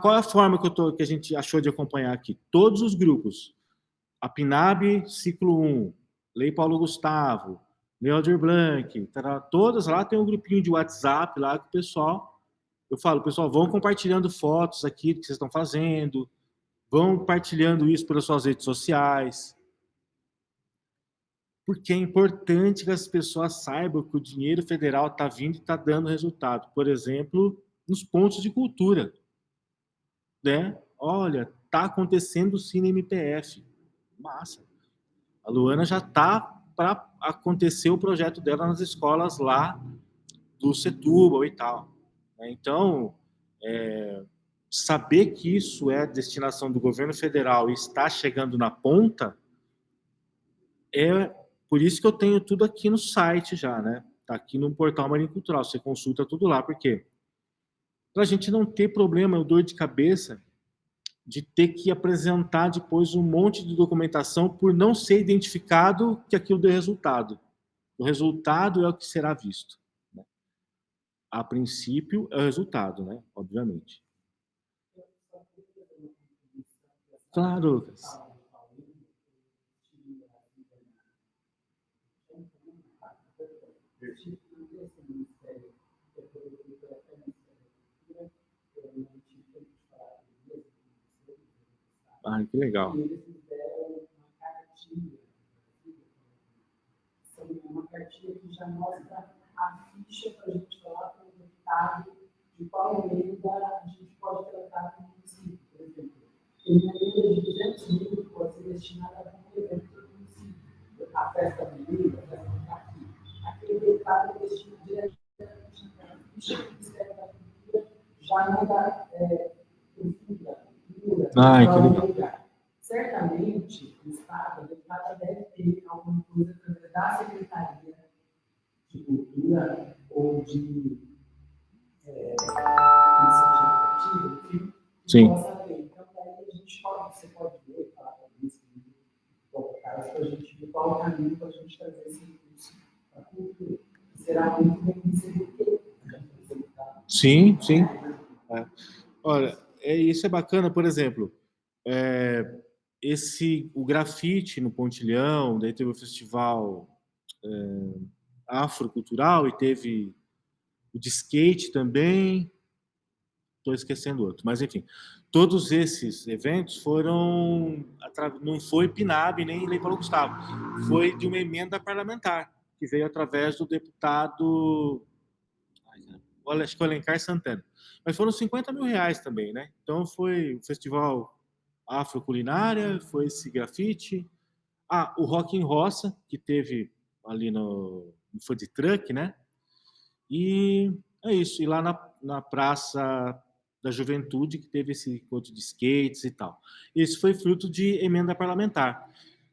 Qual é a forma que a gente achou de acompanhar aqui? Todos os grupos. A PNAB, ciclo 1, Lei Paulo Gustavo, Lei Aldir Blanc, todas lá tem um grupinho de WhatsApp lá que o pessoal, eu falo, pessoal, vão compartilhando fotos aqui do que vocês estão fazendo, vão compartilhando isso pelas suas redes sociais, porque é importante que as pessoas saibam que o dinheiro federal está vindo e está dando resultado. Por exemplo, nos pontos de cultura, né? Olha, está acontecendo o Cine MPF. Massa. A Luana já está para acontecer o projeto dela nas escolas lá do Setúbal e tal. Então, saber que isso é destinação do governo federal e está chegando na ponta, por isso que eu tenho tudo aqui no site já, né? Tá aqui no portal Marinho Cultural, você consulta tudo lá, por quê? Para a gente não ter problema, dor de cabeça de ter que apresentar depois um monte de documentação por não ser identificado que aquilo deu resultado. O resultado é o que será visto. Né? A princípio, é o resultado, né? Obviamente. Claro, Lucas. Que legal. Uma cartilha que já mostra a ficha para a gente falar para o deputado de qual emenda a gente pode tratar no município, por exemplo. Tem uma emenda de 200 mil que pode ser destinada a um evento do município. A festa da Bíblia, a festa do Caqui. Aquele deputado destina diretamente na ficha do Ministério da Cultura, já manda profunda, Que legal. Certamente, o Estado, a deputada deve ter alguma coisa através da Secretaria de Cultura ou de iniciativa criativa, que possa ter. Então, daí a gente você pode ver, falar para isso, para a gente ver qual o caminho para a gente trazer esse recurso para a cultura. Será muito bem recebido. Sim. Olha, isso é bacana, por exemplo, o grafite no Pontilhão, daí teve o festival afrocultural e teve o de skate também, estou esquecendo outro, mas enfim, todos esses eventos não foi PNAB nem Lei Paulo Gustavo, foi de uma emenda parlamentar, que veio através do deputado, acho que o Alencar Santana, mas foram 50 mil reais também, né? Então foi o festival afroculinária, foi esse grafite, o Rock em Roça, que teve ali no food truck, né? E é isso. E lá na Praça da Juventude, que teve esse encontro de skates e tal. Isso foi fruto de emenda parlamentar.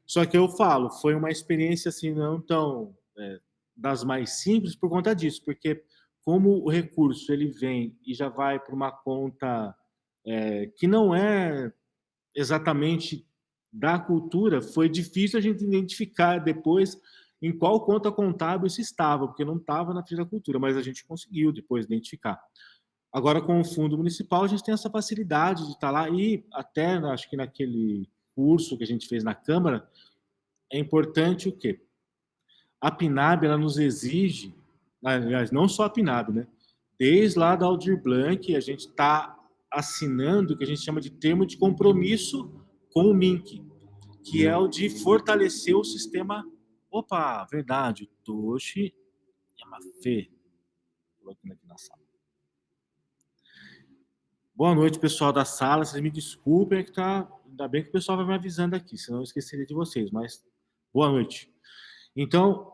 Só que eu falo, foi uma experiência assim não tão das mais simples por conta disso, porque como o recurso ele vem e já vai para uma conta que não é exatamente da cultura, foi difícil a gente identificar depois em qual conta contábil isso estava, porque não estava na ficha da cultura, mas a gente conseguiu depois identificar. Agora, com o fundo municipal, a gente tem essa facilidade de estar lá e até, acho que naquele curso que a gente fez na Câmara, é importante o quê? A PNAB, ela nos exige, aliás, não só a PNAB, né? Desde lá da Aldir Blanc, a gente está assinando o que a gente chama de termo de compromisso com o MINC, que é o de fortalecer o sistema. Opa, verdade, Toshi Yamafê. Colocando aqui na sala. Boa noite, pessoal da sala. Vocês me desculpem, que tá. Ainda bem que o pessoal vai me avisando aqui, senão eu esqueceria de vocês, mas boa noite. Então,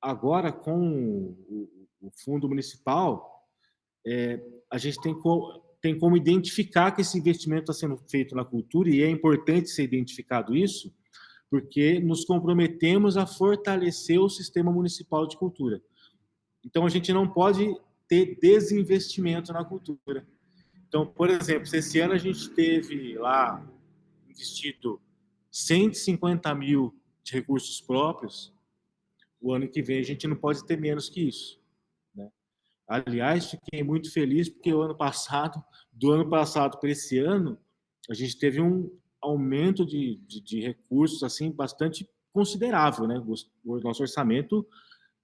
agora com o fundo municipal, a gente tem tem como identificar que esse investimento está sendo feito na cultura, e é importante ser identificado isso, porque nos comprometemos a fortalecer o sistema municipal de cultura. Então, a gente não pode ter desinvestimento na cultura. Então, por exemplo, se esse ano a gente teve lá investido 150 mil de recursos próprios, o ano que vem a gente não pode ter menos que isso, né? Aliás, fiquei muito feliz porque do ano passado para esse ano, a gente teve um aumento de recursos assim bastante considerável, né? O nosso orçamento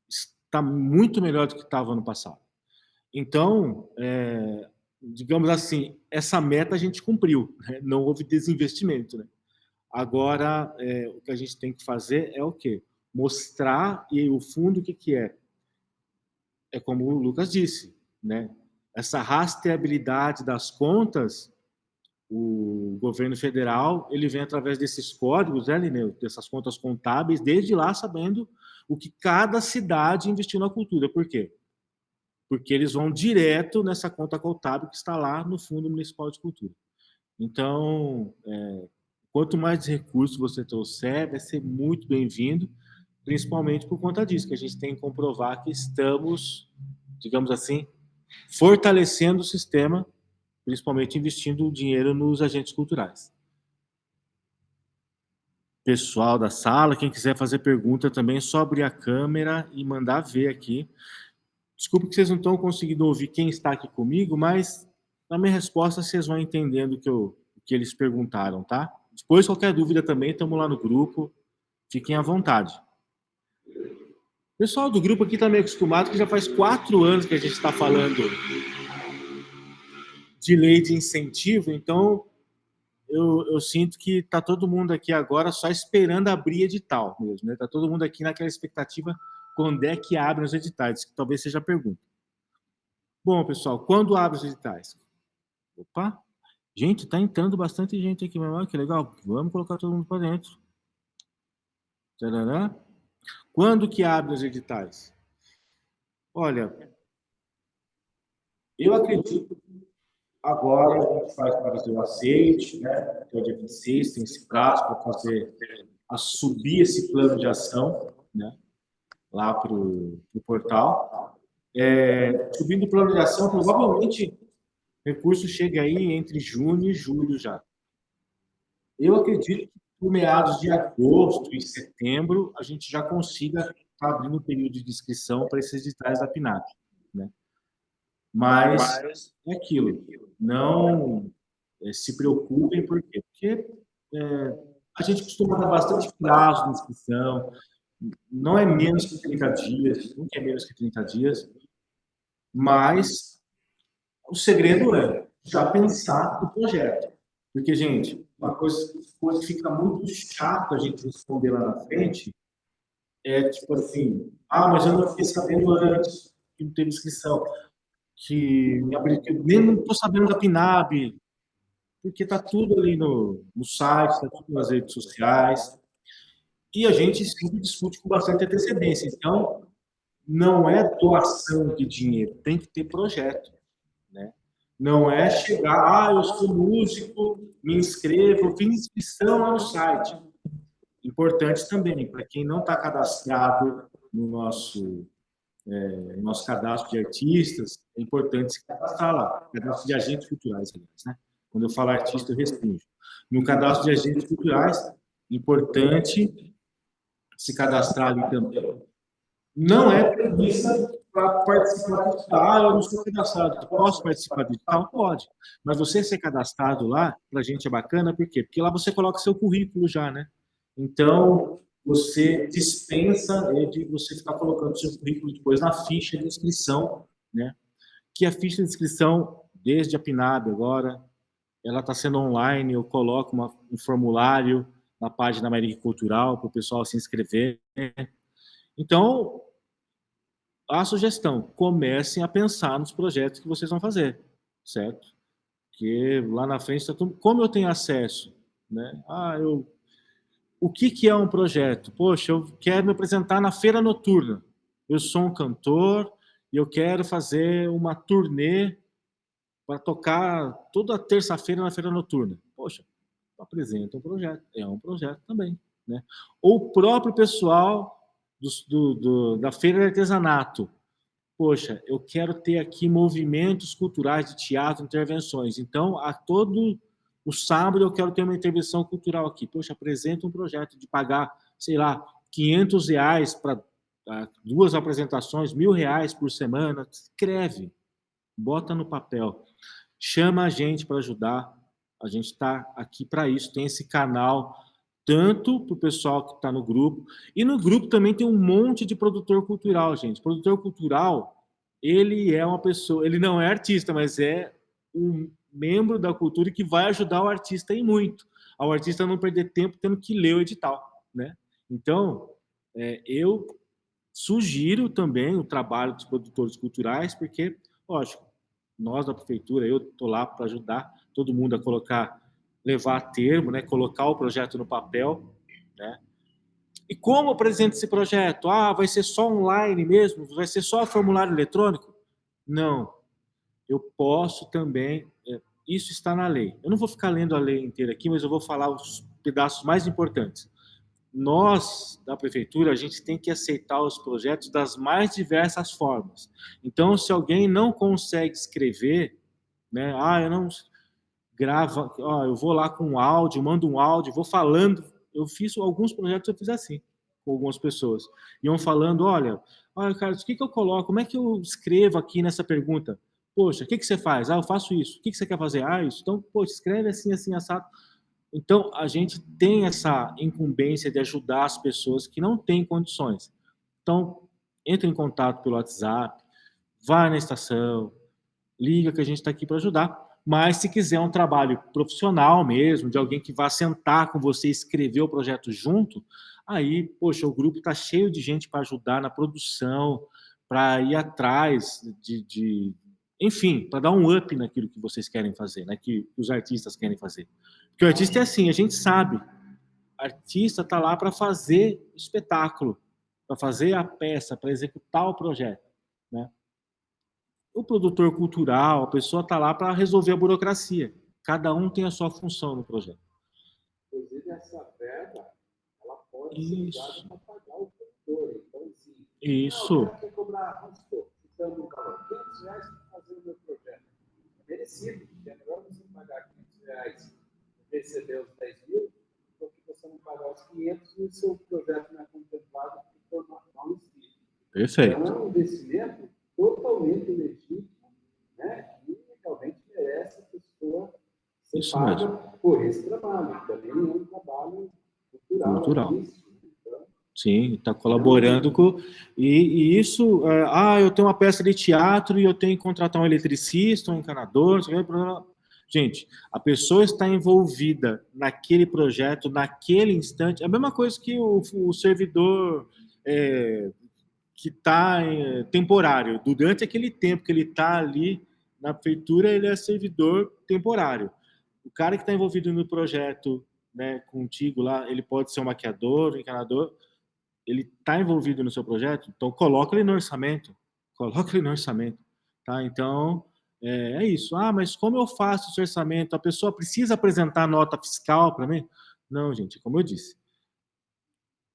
está muito melhor do que estava ano passado. Então, digamos assim, essa meta a gente cumpriu, né? Não houve desinvestimento, né? Agora, o que a gente tem que fazer é o quê? Mostrar, e o fundo o que é? É como o Lucas disse, né? Essa rastreabilidade das contas, o governo federal, ele vem através desses códigos, né, Lineu? Dessas contas contábeis, desde lá sabendo o que cada cidade investiu na cultura. Por quê? Porque eles vão direto nessa conta contábil que está lá no Fundo Municipal de Cultura. Então, quanto mais recursos você trouxer, vai ser muito bem-vindo, principalmente por conta disso, que a gente tem que comprovar que estamos, digamos assim, fortalecendo o sistema, principalmente investindo o dinheiro nos agentes culturais. Pessoal da sala, quem quiser fazer pergunta também, é só abrir a câmera e mandar ver aqui. Desculpe que vocês não estão conseguindo ouvir quem está aqui comigo, mas na minha resposta vocês vão entendendo o que eles perguntaram, tá? Depois, qualquer dúvida também, estamos lá no grupo, fiquem à vontade. O pessoal do grupo aqui está meio acostumado, que já faz 4 anos que a gente está falando de lei de incentivo, então eu sinto que está todo mundo aqui agora só esperando abrir edital mesmo, né? Está todo mundo aqui naquela expectativa quando é que abrem os editais, que talvez seja a pergunta. Bom, pessoal, quando abre os editais? Opa, gente, está entrando bastante gente aqui, mas que legal, vamos colocar todo mundo para dentro. Tadadá. Quando que abre os editais? Olha, eu acredito que agora a gente faz para fazer o aceite, né? Até o dia 26, tem esse prazo para fazer, a subir esse plano de ação, né? Lá para o portal. Subindo o plano de ação, provavelmente o recurso chega aí entre junho e julho já. Eu acredito que por meados de agosto e setembro a gente já consiga estar abrindo o período de inscrição para esses editais da PNAD, né? Mas é aquilo, não se preocupem, por quê? Porque a gente costuma dar bastante prazo de inscrição, não é menos que 30 dias, nunca é menos que 30 dias, mas o segredo é já pensar no projeto. Porque, gente, uma coisa que fica muito chato a gente responder lá na frente é tipo assim, mas eu não fiquei sabendo antes que não teve inscrição, que nem não estou sabendo da PNAB, porque está tudo ali no site, está tudo nas redes sociais, e a gente sempre discute com bastante antecedência. Então, não é doação de dinheiro, tem que ter projeto, né? Não é chegar, eu sou músico, me inscrevo, fiz inscrição lá no site. Importante também, para quem não está cadastrado no nosso cadastro de artistas, é importante se cadastrar lá, cadastro de agentes culturais, aliás, né? Quando eu falo artista, eu restringo. No cadastro de agentes culturais, importante se cadastrar ali também. Não é preguiça para participar do edital. Eu não sou cadastrado. Posso participar do edital? Pode. Mas você ser cadastrado lá, para a gente é bacana, por quê? Porque lá você coloca seu currículo já, né? Então, você dispensa de você ficar colocando seu currículo depois na ficha de inscrição, né? Que a ficha de inscrição, desde a PNAB agora, ela está sendo online, eu coloco um formulário na página América Cultural para o pessoal se inscrever. Então, a sugestão, comecem a pensar nos projetos que vocês vão fazer, certo? Porque lá na frente, como eu tenho acesso, né? O que é um projeto? Poxa, eu quero me apresentar na feira noturna. Eu sou um cantor e eu quero fazer uma turnê para tocar toda terça-feira na feira noturna. Poxa, apresenta um projeto, é um projeto também, né? Ou o próprio pessoal da feira de artesanato. Poxa, eu quero ter aqui movimentos culturais de teatro, intervenções. Então, a todo o sábado eu quero ter uma intervenção cultural aqui. Poxa, apresenta um projeto de pagar, sei lá, R$ 500 para 2 apresentações, R$ 1.000 por semana. Escreve, bota no papel. Chama a gente para ajudar. A gente está aqui para isso. Tem esse canal, tanto para o pessoal que está no grupo, e no grupo também tem um monte de produtor cultural, gente. Produtor cultural, ele é uma pessoa, ele não é artista, mas é um membro da cultura que vai ajudar o artista em muito. Ao artista não perder tempo tendo que ler o edital, né? Então, eu sugiro também o trabalho dos produtores culturais, porque, lógico, nós da prefeitura, eu estou lá para ajudar todo mundo a colocar, levar a termo, né, colocar o projeto no papel, né? E como apresenta esse projeto? Ah, vai ser só online mesmo? Vai ser só formulário eletrônico? Não. Eu posso também, isso está na lei. Eu não vou ficar lendo a lei inteira aqui, mas eu vou falar os pedaços mais importantes. Nós, da prefeitura, a gente tem que aceitar os projetos das mais diversas formas. Então, se alguém não consegue escrever, né? Ah, eu não grava, eu vou lá com um áudio, mando um áudio, vou falando. Eu fiz alguns projetos, eu fiz assim, com algumas pessoas. Iam falando, olha, Carlos, o que eu coloco? Como é que eu escrevo aqui nessa pergunta? Poxa, o que você faz? Ah, eu faço isso. O que você quer fazer? Ah, isso. Então, poxa, escreve assim, assim, assado. Então, a gente tem essa incumbência de ajudar as pessoas que não têm condições. Então, entre em contato pelo WhatsApp, vai na estação, liga que a gente está aqui para ajudar. Mas se quiser um trabalho profissional mesmo, de alguém que vá sentar com você e escrever o projeto junto, aí, poxa, o grupo está cheio de gente para ajudar na produção, para ir atrás enfim, para dar um up naquilo que vocês querem fazer, né, que os artistas querem fazer. Porque o artista é assim, a gente sabe, artista está lá para fazer espetáculo, para fazer a peça, para executar o projeto, né? O produtor cultural, a pessoa está lá para resolver a burocracia. Cada um tem a sua função no projeto. Inclusive, essa verba, ela pode ser usada Isso. para pagar o produtor. Então, assim, Isso. o cara quer cobrar, vamos supor, citando um valor, R$ 500 para fazer o meu projeto. É merecido, porque é melhor você pagar R$ 500 e receber os 10 mil, do que você não pagar os 500 e o seu projeto não é contemplado por não inscrito. Perfeito. Então, é um investimento totalmente legítimo, né? E realmente merece a pessoa ser Isso paga mesmo. por esse trabalho. Também é um trabalho cultural. Então, sim, está colaborando com. E isso, eu tenho uma peça de teatro e eu tenho que contratar um eletricista, um encanador, gente, a pessoa está envolvida naquele projeto, naquele instante, é a mesma coisa que o servidor que está temporário. Durante aquele tempo que ele está ali na prefeitura, ele é servidor temporário. O cara que está envolvido no projeto, né, contigo lá, ele pode ser um maquiador, um encanador, ele está envolvido no seu projeto, então coloca ele no orçamento, tá? Então, é isso. Ah, mas como eu faço esse orçamento? A pessoa precisa apresentar nota fiscal para mim? Não, gente, como eu disse,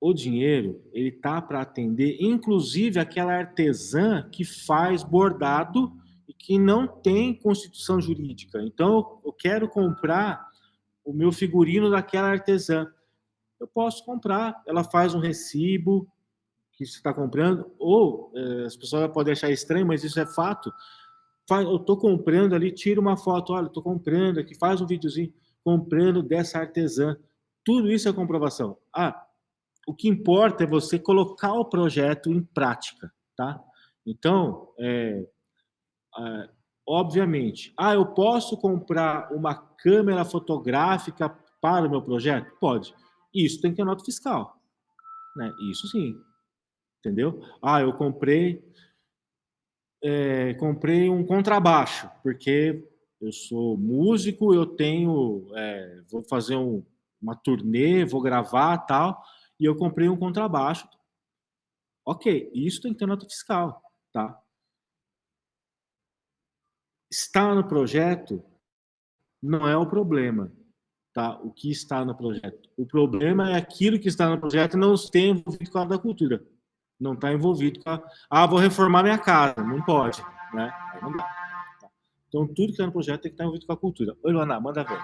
o dinheiro, ele tá para atender, inclusive aquela artesã que faz bordado e que não tem constituição jurídica. Então, eu quero comprar o meu figurino daquela artesã. Eu posso comprar, ela faz um recibo que você está comprando, ou as pessoas podem achar estranho, mas isso é fato. Eu estou comprando ali, tira uma foto, olha, estou comprando aqui, faz um videozinho, comprando dessa artesã. Tudo isso é comprovação. O que importa é você colocar o projeto em prática, tá? Então, obviamente, eu posso comprar uma câmera fotográfica para o meu projeto? Pode. Isso tem que ter nota fiscal, né? Isso sim, entendeu? Eu comprei um contrabaixo, porque eu sou músico, eu tenho, vou fazer uma turnê, vou gravar tal, e eu comprei um contrabaixo. Ok, isso tem que ter nota fiscal, tá? está no projeto não é o problema, tá? O que está no projeto. O problema é aquilo que está no projeto não está envolvido com a da cultura. Não está envolvido com a... vou reformar minha casa. Não pode, né? Aí não dá. Tá? Então, tudo que está no projeto tem que estar envolvido com a cultura. Oi, Luana, manda ver.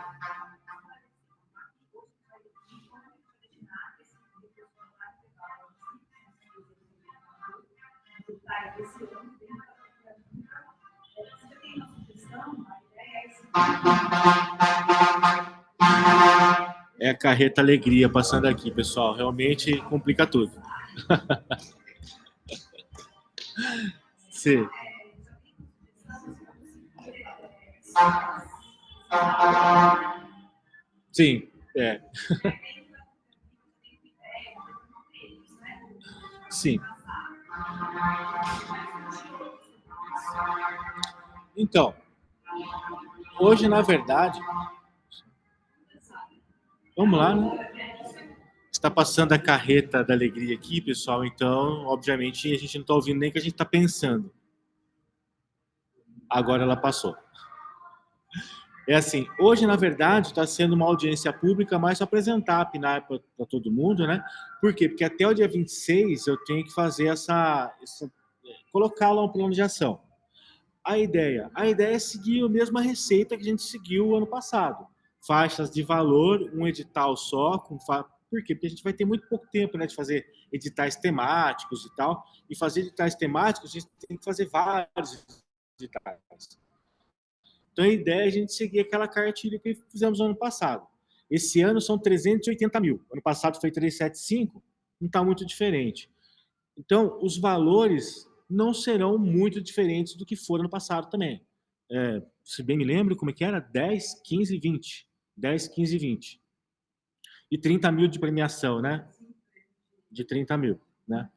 É a carreta alegria passando aqui, pessoal. Realmente complica tudo. Sim. Sim, é. Sim. Então, hoje, na verdade, vamos lá, né? Está passando a carreta da alegria aqui, pessoal, então, obviamente, a gente não está ouvindo nem o que a gente está pensando. Agora ela passou. É assim, hoje, na verdade, está sendo uma audiência pública mais para apresentar a PNAE para todo mundo, né? Por quê? Porque até o dia 26 eu tenho que fazer colocar lá um plano de ação. A ideia é seguir a mesma receita que a gente seguiu o ano passado. Faixas de valor, um edital só. Por quê? Porque a gente vai ter muito pouco tempo, né, de fazer editais temáticos e tal. E fazer editais temáticos, a gente tem que fazer vários editais. Então, a ideia é a gente seguir aquela cartilha que fizemos no ano passado. Esse ano são 380 mil. Ano passado foi 375, não está muito diferente. Então, os valores não serão muito diferentes do que foram no passado também. Se bem me lembro, como é que era? 10, 15, 20. 10, 15, 20. E 30 mil de premiação, né? De 30 mil, né?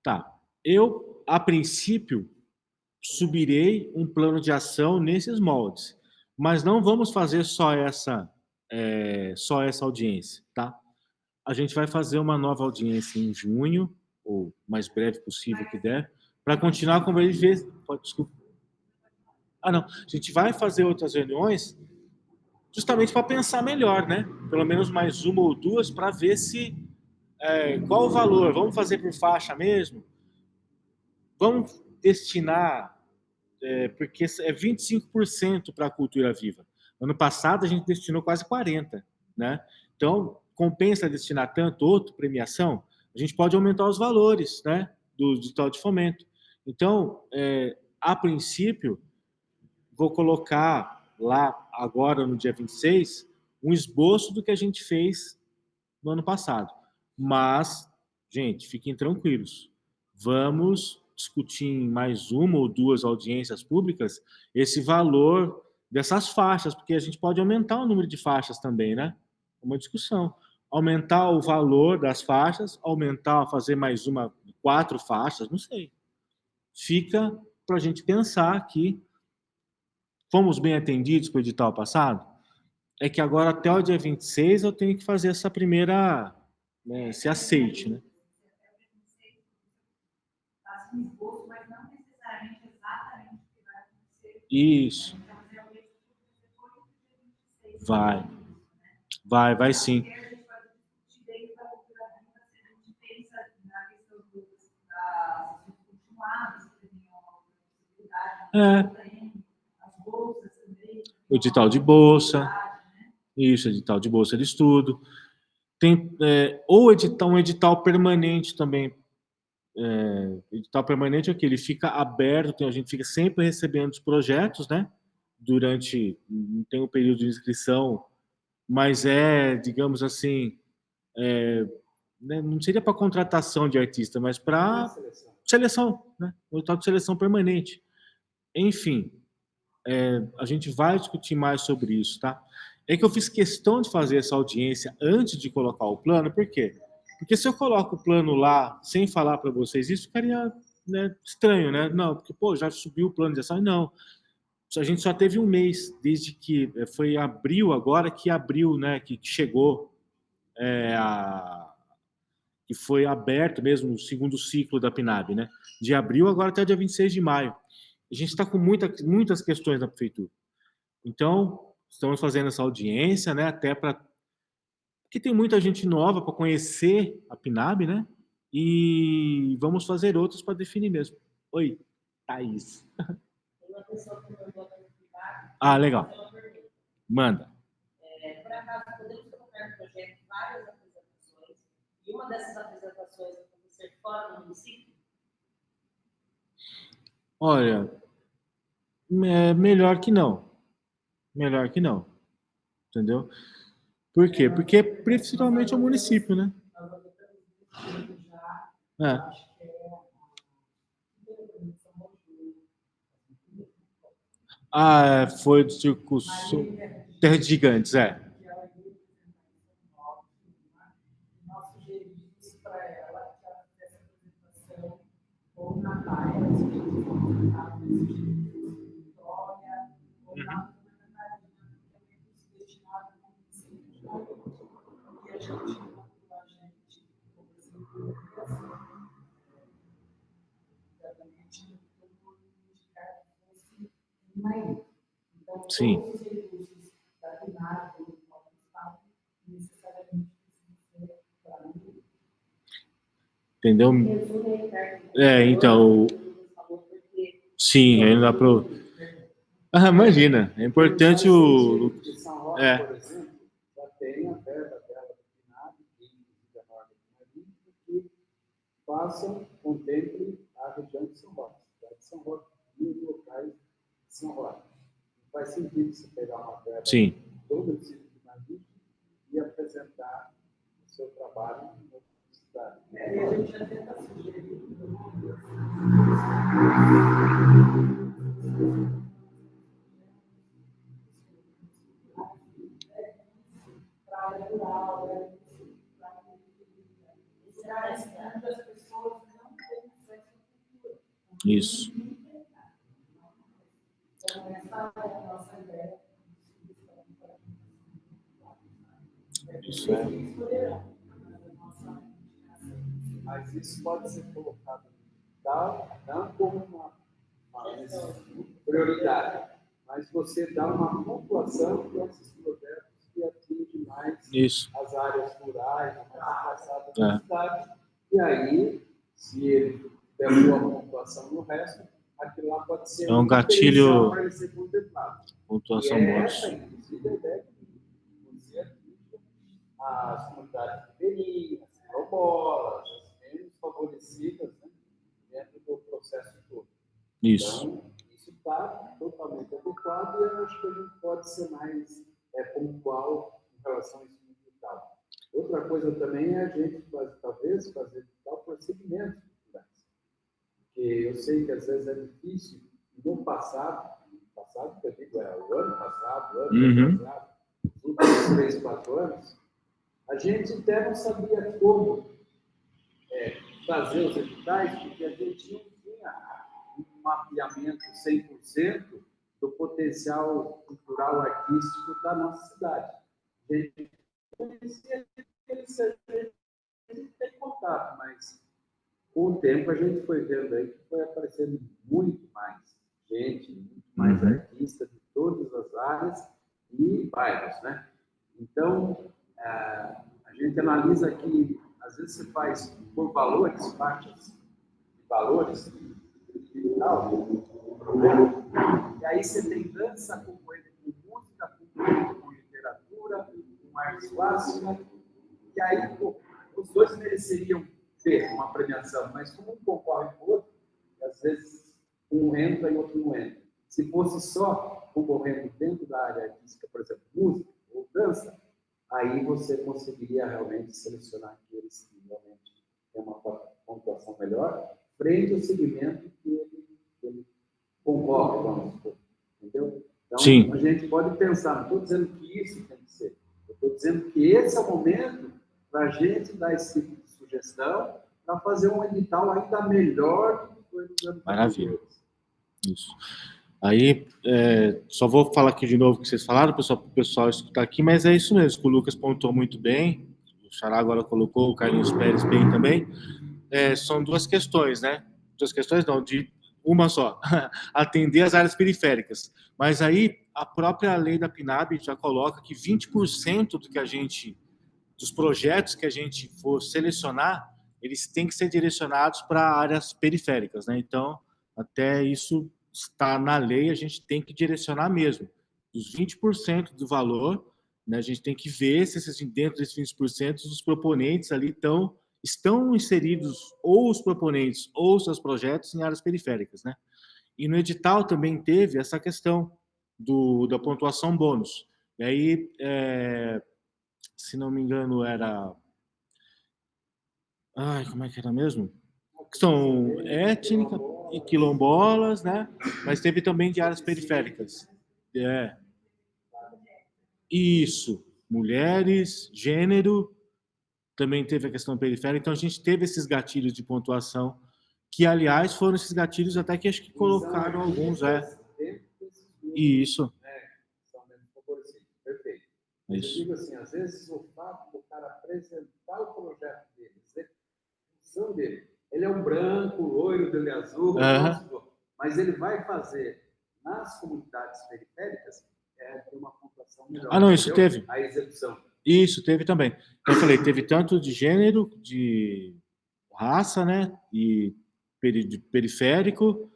Tá. Eu, a princípio, subirei um plano de ação nesses moldes. Mas não vamos fazer só essa audiência, tá? A gente vai fazer uma nova audiência em junho, ou mais breve possível que der, para continuar com ele ver. Desculpa. Não. A gente vai fazer outras reuniões justamente para pensar melhor, né? Pelo menos mais uma ou duas para ver se qual o valor. Vamos fazer por faixa mesmo? Vamos destinar porque é 25% para a cultura viva. Ano passado a gente destinou quase 40%, né? Então, compensa destinar tanto outra premiação? A gente pode aumentar os valores, né, do edital de fomento. Então, a princípio, vou colocar lá agora no dia 26 um esboço do que a gente fez no ano passado. Mas, gente, fiquem tranquilos. Vamos discutir em mais uma ou duas audiências públicas esse valor dessas faixas, porque a gente pode aumentar o número de faixas também, né? Uma discussão. Aumentar o valor das faixas, fazer mais 4 faixas, não sei. Fica para a gente pensar aqui. Fomos bem atendidos com o edital passado? É que agora, até o dia 26, eu tenho que fazer essa primeira, né, esse aceite, né? Isso. Vai sim. O edital de bolsa. Isso, edital de bolsa de estudo. Tem ou um edital permanente também. Edital permanente é que ele fica aberto, a gente fica sempre recebendo os projetos, né? Não tem um período de inscrição, mas digamos assim, né, não seria para contratação de artista, mas para seleção, né? O edital de seleção permanente. Enfim, a gente vai discutir mais sobre isso, tá? É que eu fiz questão de fazer essa audiência antes de colocar o plano, por quê? Porque se eu coloco o plano lá sem falar para vocês, isso ficaria, né, estranho, né? Não, porque, já subiu o plano de ação. Não, a gente só teve um mês, desde que foi abril agora, que abriu, né, que chegou, que foi aberto mesmo o segundo ciclo da PNAB, né? De abril agora até o dia 26 de maio. A gente está com muitas questões na prefeitura. Então, estamos fazendo essa audiência, né, até para... Porque tem muita gente nova para conhecer a PNAB, né? E vamos fazer outros para definir mesmo. Oi, Thaís. Tem uma pessoa que mandou aqui no privado. Ah, legal. Manda. Por acaso, podemos colocar no projeto várias apresentações, e uma dessas apresentações vai ser fora do município? Olha, melhor que não. Melhor que não. Entendeu? Por quê? Porque principalmente é o município, né? É. Ah, foi do Circo Terra de Gigantes, é. Nós sugerimos para ela que ela fizesse a apresentação ou na praia, ou na Vitória, ou na Catarina, também destinado ao município de Alagoas. E a gente, como exemplo, exatamente, eu indicar que fosse mais. Então, Sim. todos os recursos da PNAD, do próprio Estado, necessariamente precisam ser para mim. Entendeu? Então. Sim, aí não dá para. Ah, imagina, é importante o. São Roque, É. por exemplo, já tem a verba dela destinada, que inclusive a norma que façam, contemple a região de São Roque, cidade de São Roque, e os locais de São Roque. Não faz sentido você pegar uma verba Sim. todo o sítio de Navírio e apresentar o seu trabalho em outra cidade. E a gente já tenta sugerir para a área rural, para as pessoas não têm acesso à cultura. Isso. Então, essa é a nossa ideia. Isso é. Mas isso pode ser colocado não como uma prioridade, mas você dá uma pontuação para esses projetos que atingem mais Isso. as áreas rurais, mais afastadas da cidade. E aí, se ele der boa pontuação no resto, aquilo lá pode ser um gatilho para ele ser contemplado. Pontuação E bônus. essa, inclusive, a ideia que você atinge as comunidades ribeirinhas, quilombolas, as menos favorecidas, né, dentro do processo todo. Isso. Então, isso está totalmente adequado e eu acho que a gente pode ser mais pontual em relação a isso no tal. Outra coisa também é a gente talvez fazer tal procedimento. Porque eu sei que às vezes é difícil, no passado que eu digo o ano passado, os últimos 3, 4 anos, a gente até não sabia como fazer os editais, porque a gente não tinha um mapeamento 100% do potencial cultural artístico da nossa cidade. A gente conhecia aqueles a gente tem contato, mas com o tempo a gente foi vendo aí que foi aparecendo muito mais gente, muito mais artistas de todas as áreas e bairros, né? Então, a gente analisa que às vezes você faz por valores, faixas de valores e tal, e aí você tem dança concorrendo com música, concorrendo com literatura, com artes plásticas, e aí os dois mereceriam ter uma premiação, mas como um concorre com o outro, às vezes um entra e o outro não entra. Se fosse só concorrendo dentro da área artística, por exemplo, música ou dança, aí você conseguiria realmente selecionar aqueles que realmente têm uma pontuação melhor, frente ao segmento que ele concorre, vamos supor. Entendeu? Então, Sim. A gente pode pensar, não estou dizendo que isso tem que ser, eu estou dizendo que esse é o momento para a gente dar esse tipo de sugestão para fazer um edital ainda melhor do que foi nos anos Maravilha. Isso. Aí, só vou falar aqui de novo o que vocês falaram, para o pessoal escutar aqui, mas é isso mesmo, que o Lucas pontuou muito bem, o Xará agora colocou, o Carlinhos Pérez bem também. São duas questões, né? Duas questões não, uma só, atender as áreas periféricas. Mas aí a própria lei da PNAB já coloca que 20% do que a gente, dos projetos que a gente for selecionar, eles têm que ser direcionados para áreas periféricas, né? Então, até isso está na lei, a gente tem que direcionar mesmo. Os 20% do valor, né, a gente tem que ver se dentro desses 20% os proponentes ali estão inseridos, ou os proponentes ou os seus projetos, em áreas periféricas, né? E no edital também teve essa questão da pontuação bônus. E aí, se não me engano, era... Ai, como é que era mesmo? São étnica e quilombolas, né? Mas teve também de áreas periféricas. É, isso. Mulheres, gênero, também teve a questão periférica. Então, a gente teve esses gatilhos de pontuação, que, aliás, foram esses gatilhos até que acho que colocaram alguns, Isso. São menos favorecidos. Perfeito. Mas eu Isso. digo assim, às vezes o fato do cara apresentar o projeto dele, a função dele, ele é um branco, loiro, dele azul, mas ele vai fazer nas comunidades periféricas ter uma pontuação melhor. Ah, não, isso teve. A execução. Isso, teve também. Então, eu falei, teve tanto de gênero, de raça, né, e de periférico,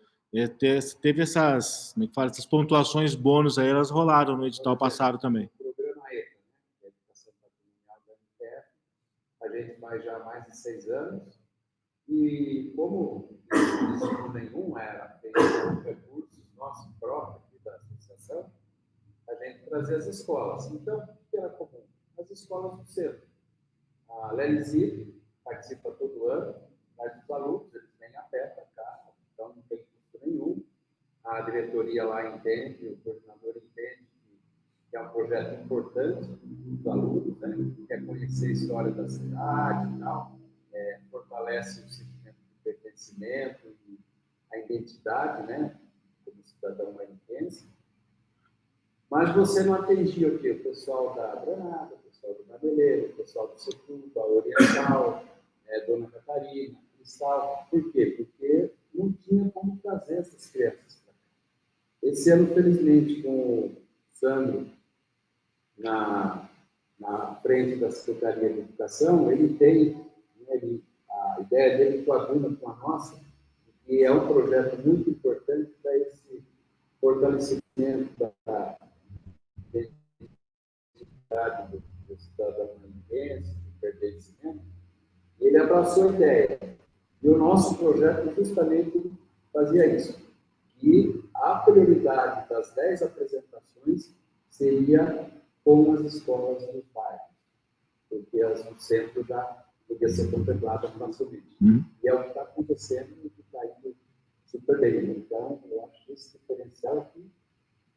teve essas, como é que fala, essas pontuações bônus aí, elas rolaram no edital passado também. O programa ETA, né, que é a Educação Patrimonial da UNITEF, a gente faz já há mais de 6 anos, e como isso nenhum era feito com recursos nossos próprios aqui da associação, a gente trazia as escolas. Então, o que era comum? As escolas do centro. A LELIZIP participa todo ano, mas os alunos, eles vêm a pé para cá, então não tem custo nenhum. A diretoria lá entende, o coordenador entende que é um projeto importante dos alunos, né? Quer conhecer a história da cidade e tal, fortalece o sentimento de pertencimento e a identidade, né? Como cidadão marinhense. Mas você não atendia o quê? O pessoal da Granada, o pessoal do Cabeleiro, o pessoal do Setúbal, a Oriental, Dona Catarina, Cristal. Por quê? Porque não tinha como trazer essas crianças. Esse ano, felizmente, com o Sandro na frente da Secretaria de Educação, ele tem, a ideia dele coaduna com a nossa, e é um projeto muito importante para esse fortalecimento da identidade do cidadão marinhense, do pertencimento. Ele abraçou a ideia. E o nosso projeto justamente fazia isso. E a prioridade das 10 apresentações seria com as escolas do bairro, porque as no centro podia ser contemplada facilmente. E é o que está acontecendo e que está indo super bem. Então, eu acho que esse diferencial aqui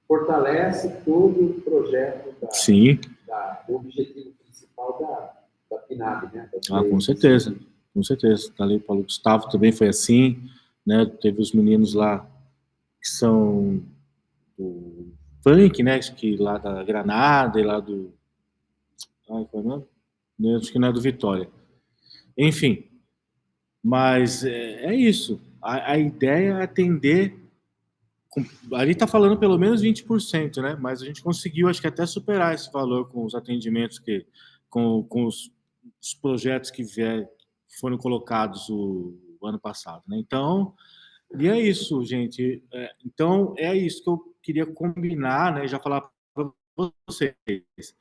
fortalece todo o projeto do objetivo principal da PNAB, né? Com certeza, com certeza. Ali, Paulo Gustavo também foi assim, né? Teve os meninos lá que são do funk, né? Que lá da Granada e lá do... Ai, qual é o nome? Acho que não é do Vitória. Enfim, mas é isso. A ideia é atender... Ali está falando pelo menos 20%, né? Mas a gente conseguiu, acho que até superar esse valor com os atendimentos com os projetos que foram colocados o ano passado, né? Então, e é isso, gente. Então, é isso que eu queria combinar, né? Já falar para vocês.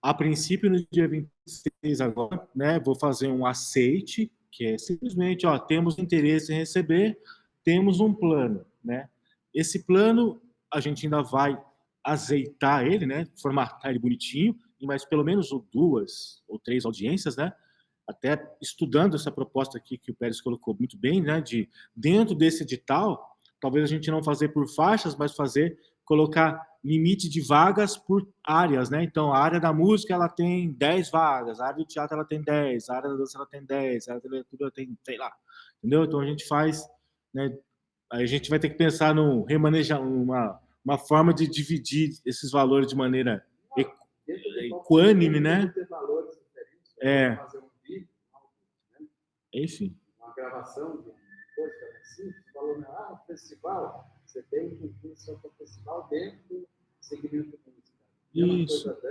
A princípio, no dia 26 agora, né? Vou fazer um aceite, que é simplesmente, temos interesse em receber, temos um plano, né? Esse plano, a gente ainda vai azeitar ele, né? Formatar ele bonitinho, em mais pelo menos 2 ou 3 audiências, né? Até estudando essa proposta aqui que o Pérez colocou muito bem, né? De dentro desse edital, talvez a gente não fazer por faixas, mas colocar limite de vagas por áreas, né? Então, a área da música, ela tem 10 vagas, a área do teatro, ela tem 10, a área da dança, ela tem 10, a área da literatura tem, sei lá, entendeu? Então, a gente faz, né? Aí a gente vai ter que pensar num remanejar, uma forma de dividir esses valores de maneira equânime, né? Enfim. Uma gravação coisa que é mais simples, falou, no festival, você tem que incluir o seu festival dentro do segmento música. Isso. Coisa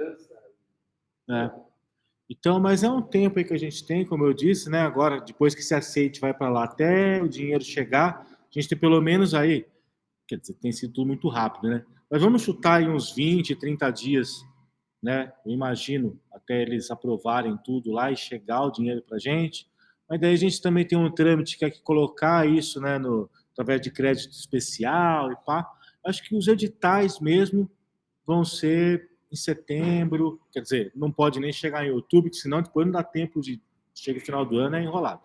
dança. Então, mas é um tempo aí que a gente tem, como eu disse, né? Agora, depois que se aceite, vai para lá até o dinheiro chegar, a gente tem pelo menos aí, quer dizer, tem sido tudo muito rápido, né? Mas vamos chutar aí uns 20, 30 dias, né? Eu imagino, até eles aprovarem tudo lá e chegar o dinheiro para a gente. Mas daí a gente também tem um trâmite que é que colocar isso, né? Através de crédito especial e pá. Acho que os editais mesmo vão ser em setembro, quer dizer, não pode nem chegar em outubro, senão depois não dá tempo de chega no final do ano é enrolado.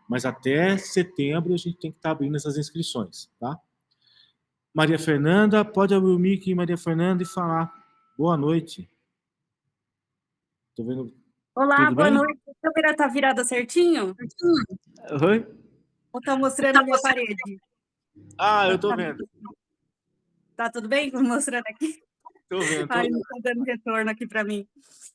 Mas até setembro a gente tem que estar abrindo essas inscrições, tá? Maria Fernanda, pode abrir o mic, Maria Fernanda, e falar. Boa noite. Tô vendo. Olá, Tudo boa bem? noite. A câmera tá virada certinho? Oi? Ou tá mostrando a minha parede? Ah, eu Tá, tô tá, vendo. tá tudo bem? Tô mostrando aqui. Tô vendo. Ai, não tá dando retorno aqui para mim.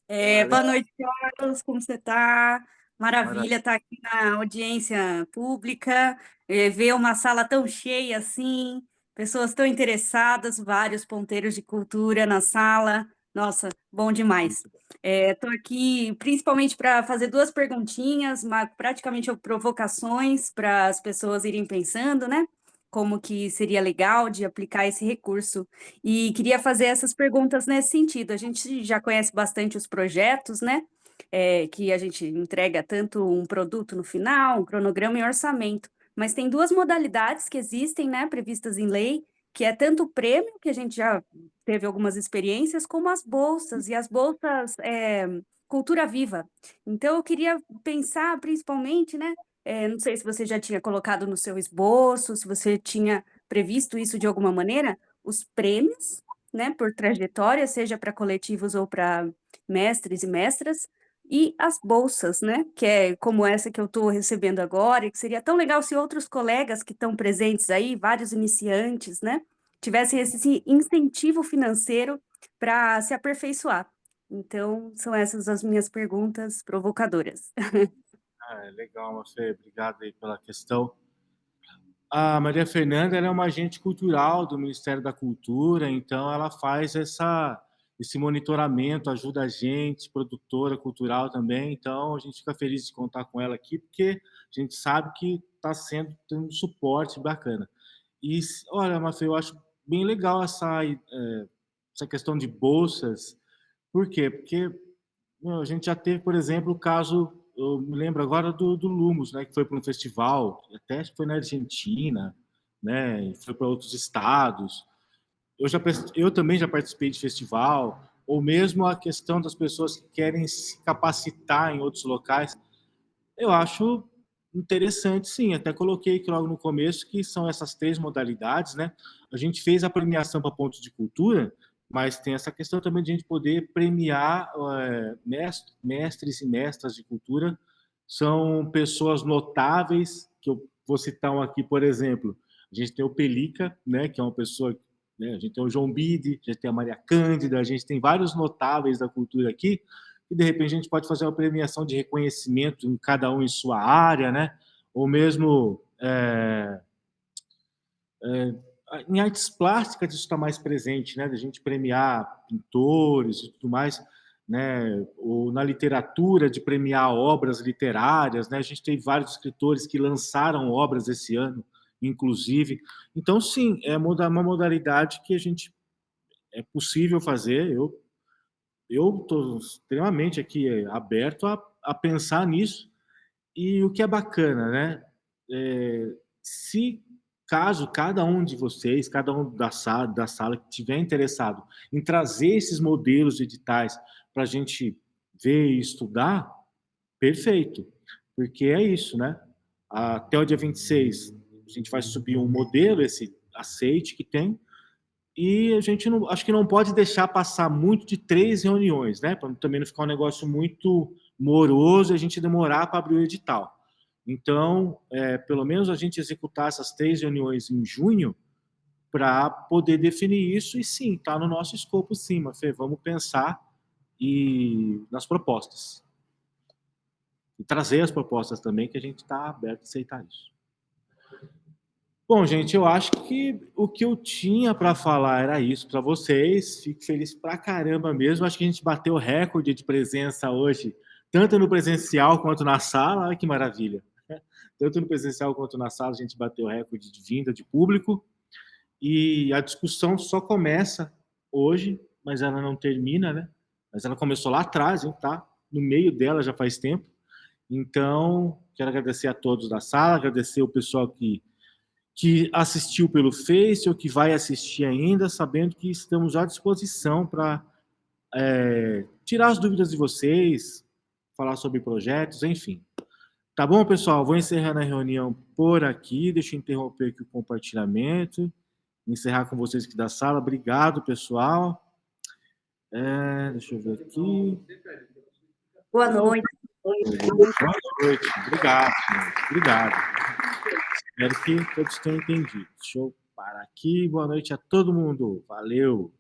Ah, Boa noite, Carlos. Como você tá? Maravilha maravilha. estar aqui na audiência pública, ver uma sala tão cheia assim, pessoas tão interessadas, vários ponteiros de cultura na sala. Nossa, bom demais. Estou aqui principalmente para fazer duas perguntinhas, praticamente provocações para as pessoas irem pensando, né? Como que seria legal de aplicar esse recurso. E queria fazer essas perguntas nesse sentido. A gente já conhece bastante os projetos, né? Que a gente entrega tanto um produto no final, um cronograma e orçamento. Mas tem duas modalidades que existem, né, previstas em lei, que é tanto o prêmio, que a gente já teve algumas experiências, como as bolsas, e as bolsas Cultura Viva. Então, eu queria pensar principalmente, né? Não sei se você já tinha colocado no seu esboço, se você tinha previsto isso de alguma maneira, os prêmios, né, por trajetória, seja para coletivos ou para mestres e mestras, e as bolsas, né, que é como essa que eu estou recebendo agora, e que seria tão legal se outros colegas que estão presentes aí, vários iniciantes, né, tivessem esse incentivo financeiro para se aperfeiçoar. Então, são essas as minhas perguntas provocadoras. Legal, Mafê. Obrigado aí pela questão. A Maria Fernanda ela é uma agente cultural do Ministério da Cultura, então ela faz esse monitoramento, ajuda a gente, produtora cultural também. Então a gente fica feliz de contar com ela aqui, porque a gente sabe que está tendo um suporte bacana. E olha, Mafê, eu acho bem legal essa questão de bolsas. Por quê? Porque a gente já teve, por exemplo, o caso, eu me lembro agora do Lumos, né, que foi para um festival, até acho que foi na Argentina, né, e foi para outros estados. Eu também já participei de festival, ou mesmo a questão das pessoas que querem se capacitar em outros locais. Eu acho interessante, sim. Até coloquei aqui logo no começo que são essas três modalidades, né? A gente fez a premiação para pontos de cultura, mas tem essa questão também de a gente poder premiar mestres e mestras de cultura. São pessoas notáveis, que eu vou citar um aqui, por exemplo. A gente tem o Pelica, né, que é uma pessoa, né, a gente tem o João Bide, a gente tem a Maria Cândida, a gente tem vários notáveis da cultura aqui, e de repente a gente pode fazer uma premiação de reconhecimento em cada um em sua área, né? Ou mesmo em artes plásticas isso está mais presente, né? Da gente premiar pintores e tudo mais, né? Ou na literatura de premiar obras literárias, né? A gente tem vários escritores que lançaram obras esse ano, inclusive. Então, sim, é uma modalidade que a gente é possível fazer. Eu estou extremamente aqui aberto a pensar nisso. E o que é bacana, né? Se caso cada um de vocês, cada um da sala que tiver interessado em trazer esses modelos editais para a gente ver e estudar, perfeito. Porque é isso, né? Até o dia 26, a gente vai subir um modelo, esse aceite que tem, e a gente não, acho que não pode deixar passar muito de 3 reuniões, né? Para também não ficar um negócio muito moroso e a gente demorar para abrir o edital. Então, pelo menos a gente executar essas 3 reuniões em junho para poder definir isso e sim, está no nosso escopo sim, Fê, vamos pensar nas propostas. E trazer as propostas também, que a gente está aberto a aceitar isso. Bom, gente, eu acho que o que eu tinha para falar era isso para vocês. Fico feliz pra caramba mesmo. Acho que a gente bateu o recorde de presença hoje, tanto no presencial quanto na sala. Olha que maravilha. Tanto no presencial quanto na sala, a gente bateu o recorde de vinda de público. E a discussão só começa hoje, mas ela não termina, né? Mas ela começou lá atrás, hein, tá? No meio dela já faz tempo. Então, quero agradecer a todos da sala, agradecer o pessoal que assistiu pelo Face ou que vai assistir ainda, sabendo que estamos à disposição para tirar as dúvidas de vocês, falar sobre projetos, enfim. Tá bom, pessoal? Vou encerrando a reunião por aqui. Deixa eu interromper aqui o compartilhamento. Encerrar com vocês aqui da sala. Obrigado, pessoal. Deixa eu ver aqui. Boa noite. Boa noite. Obrigado, gente. Obrigado. Espero que todos tenham entendido. Deixa eu parar aqui. Boa noite a todo mundo. Valeu.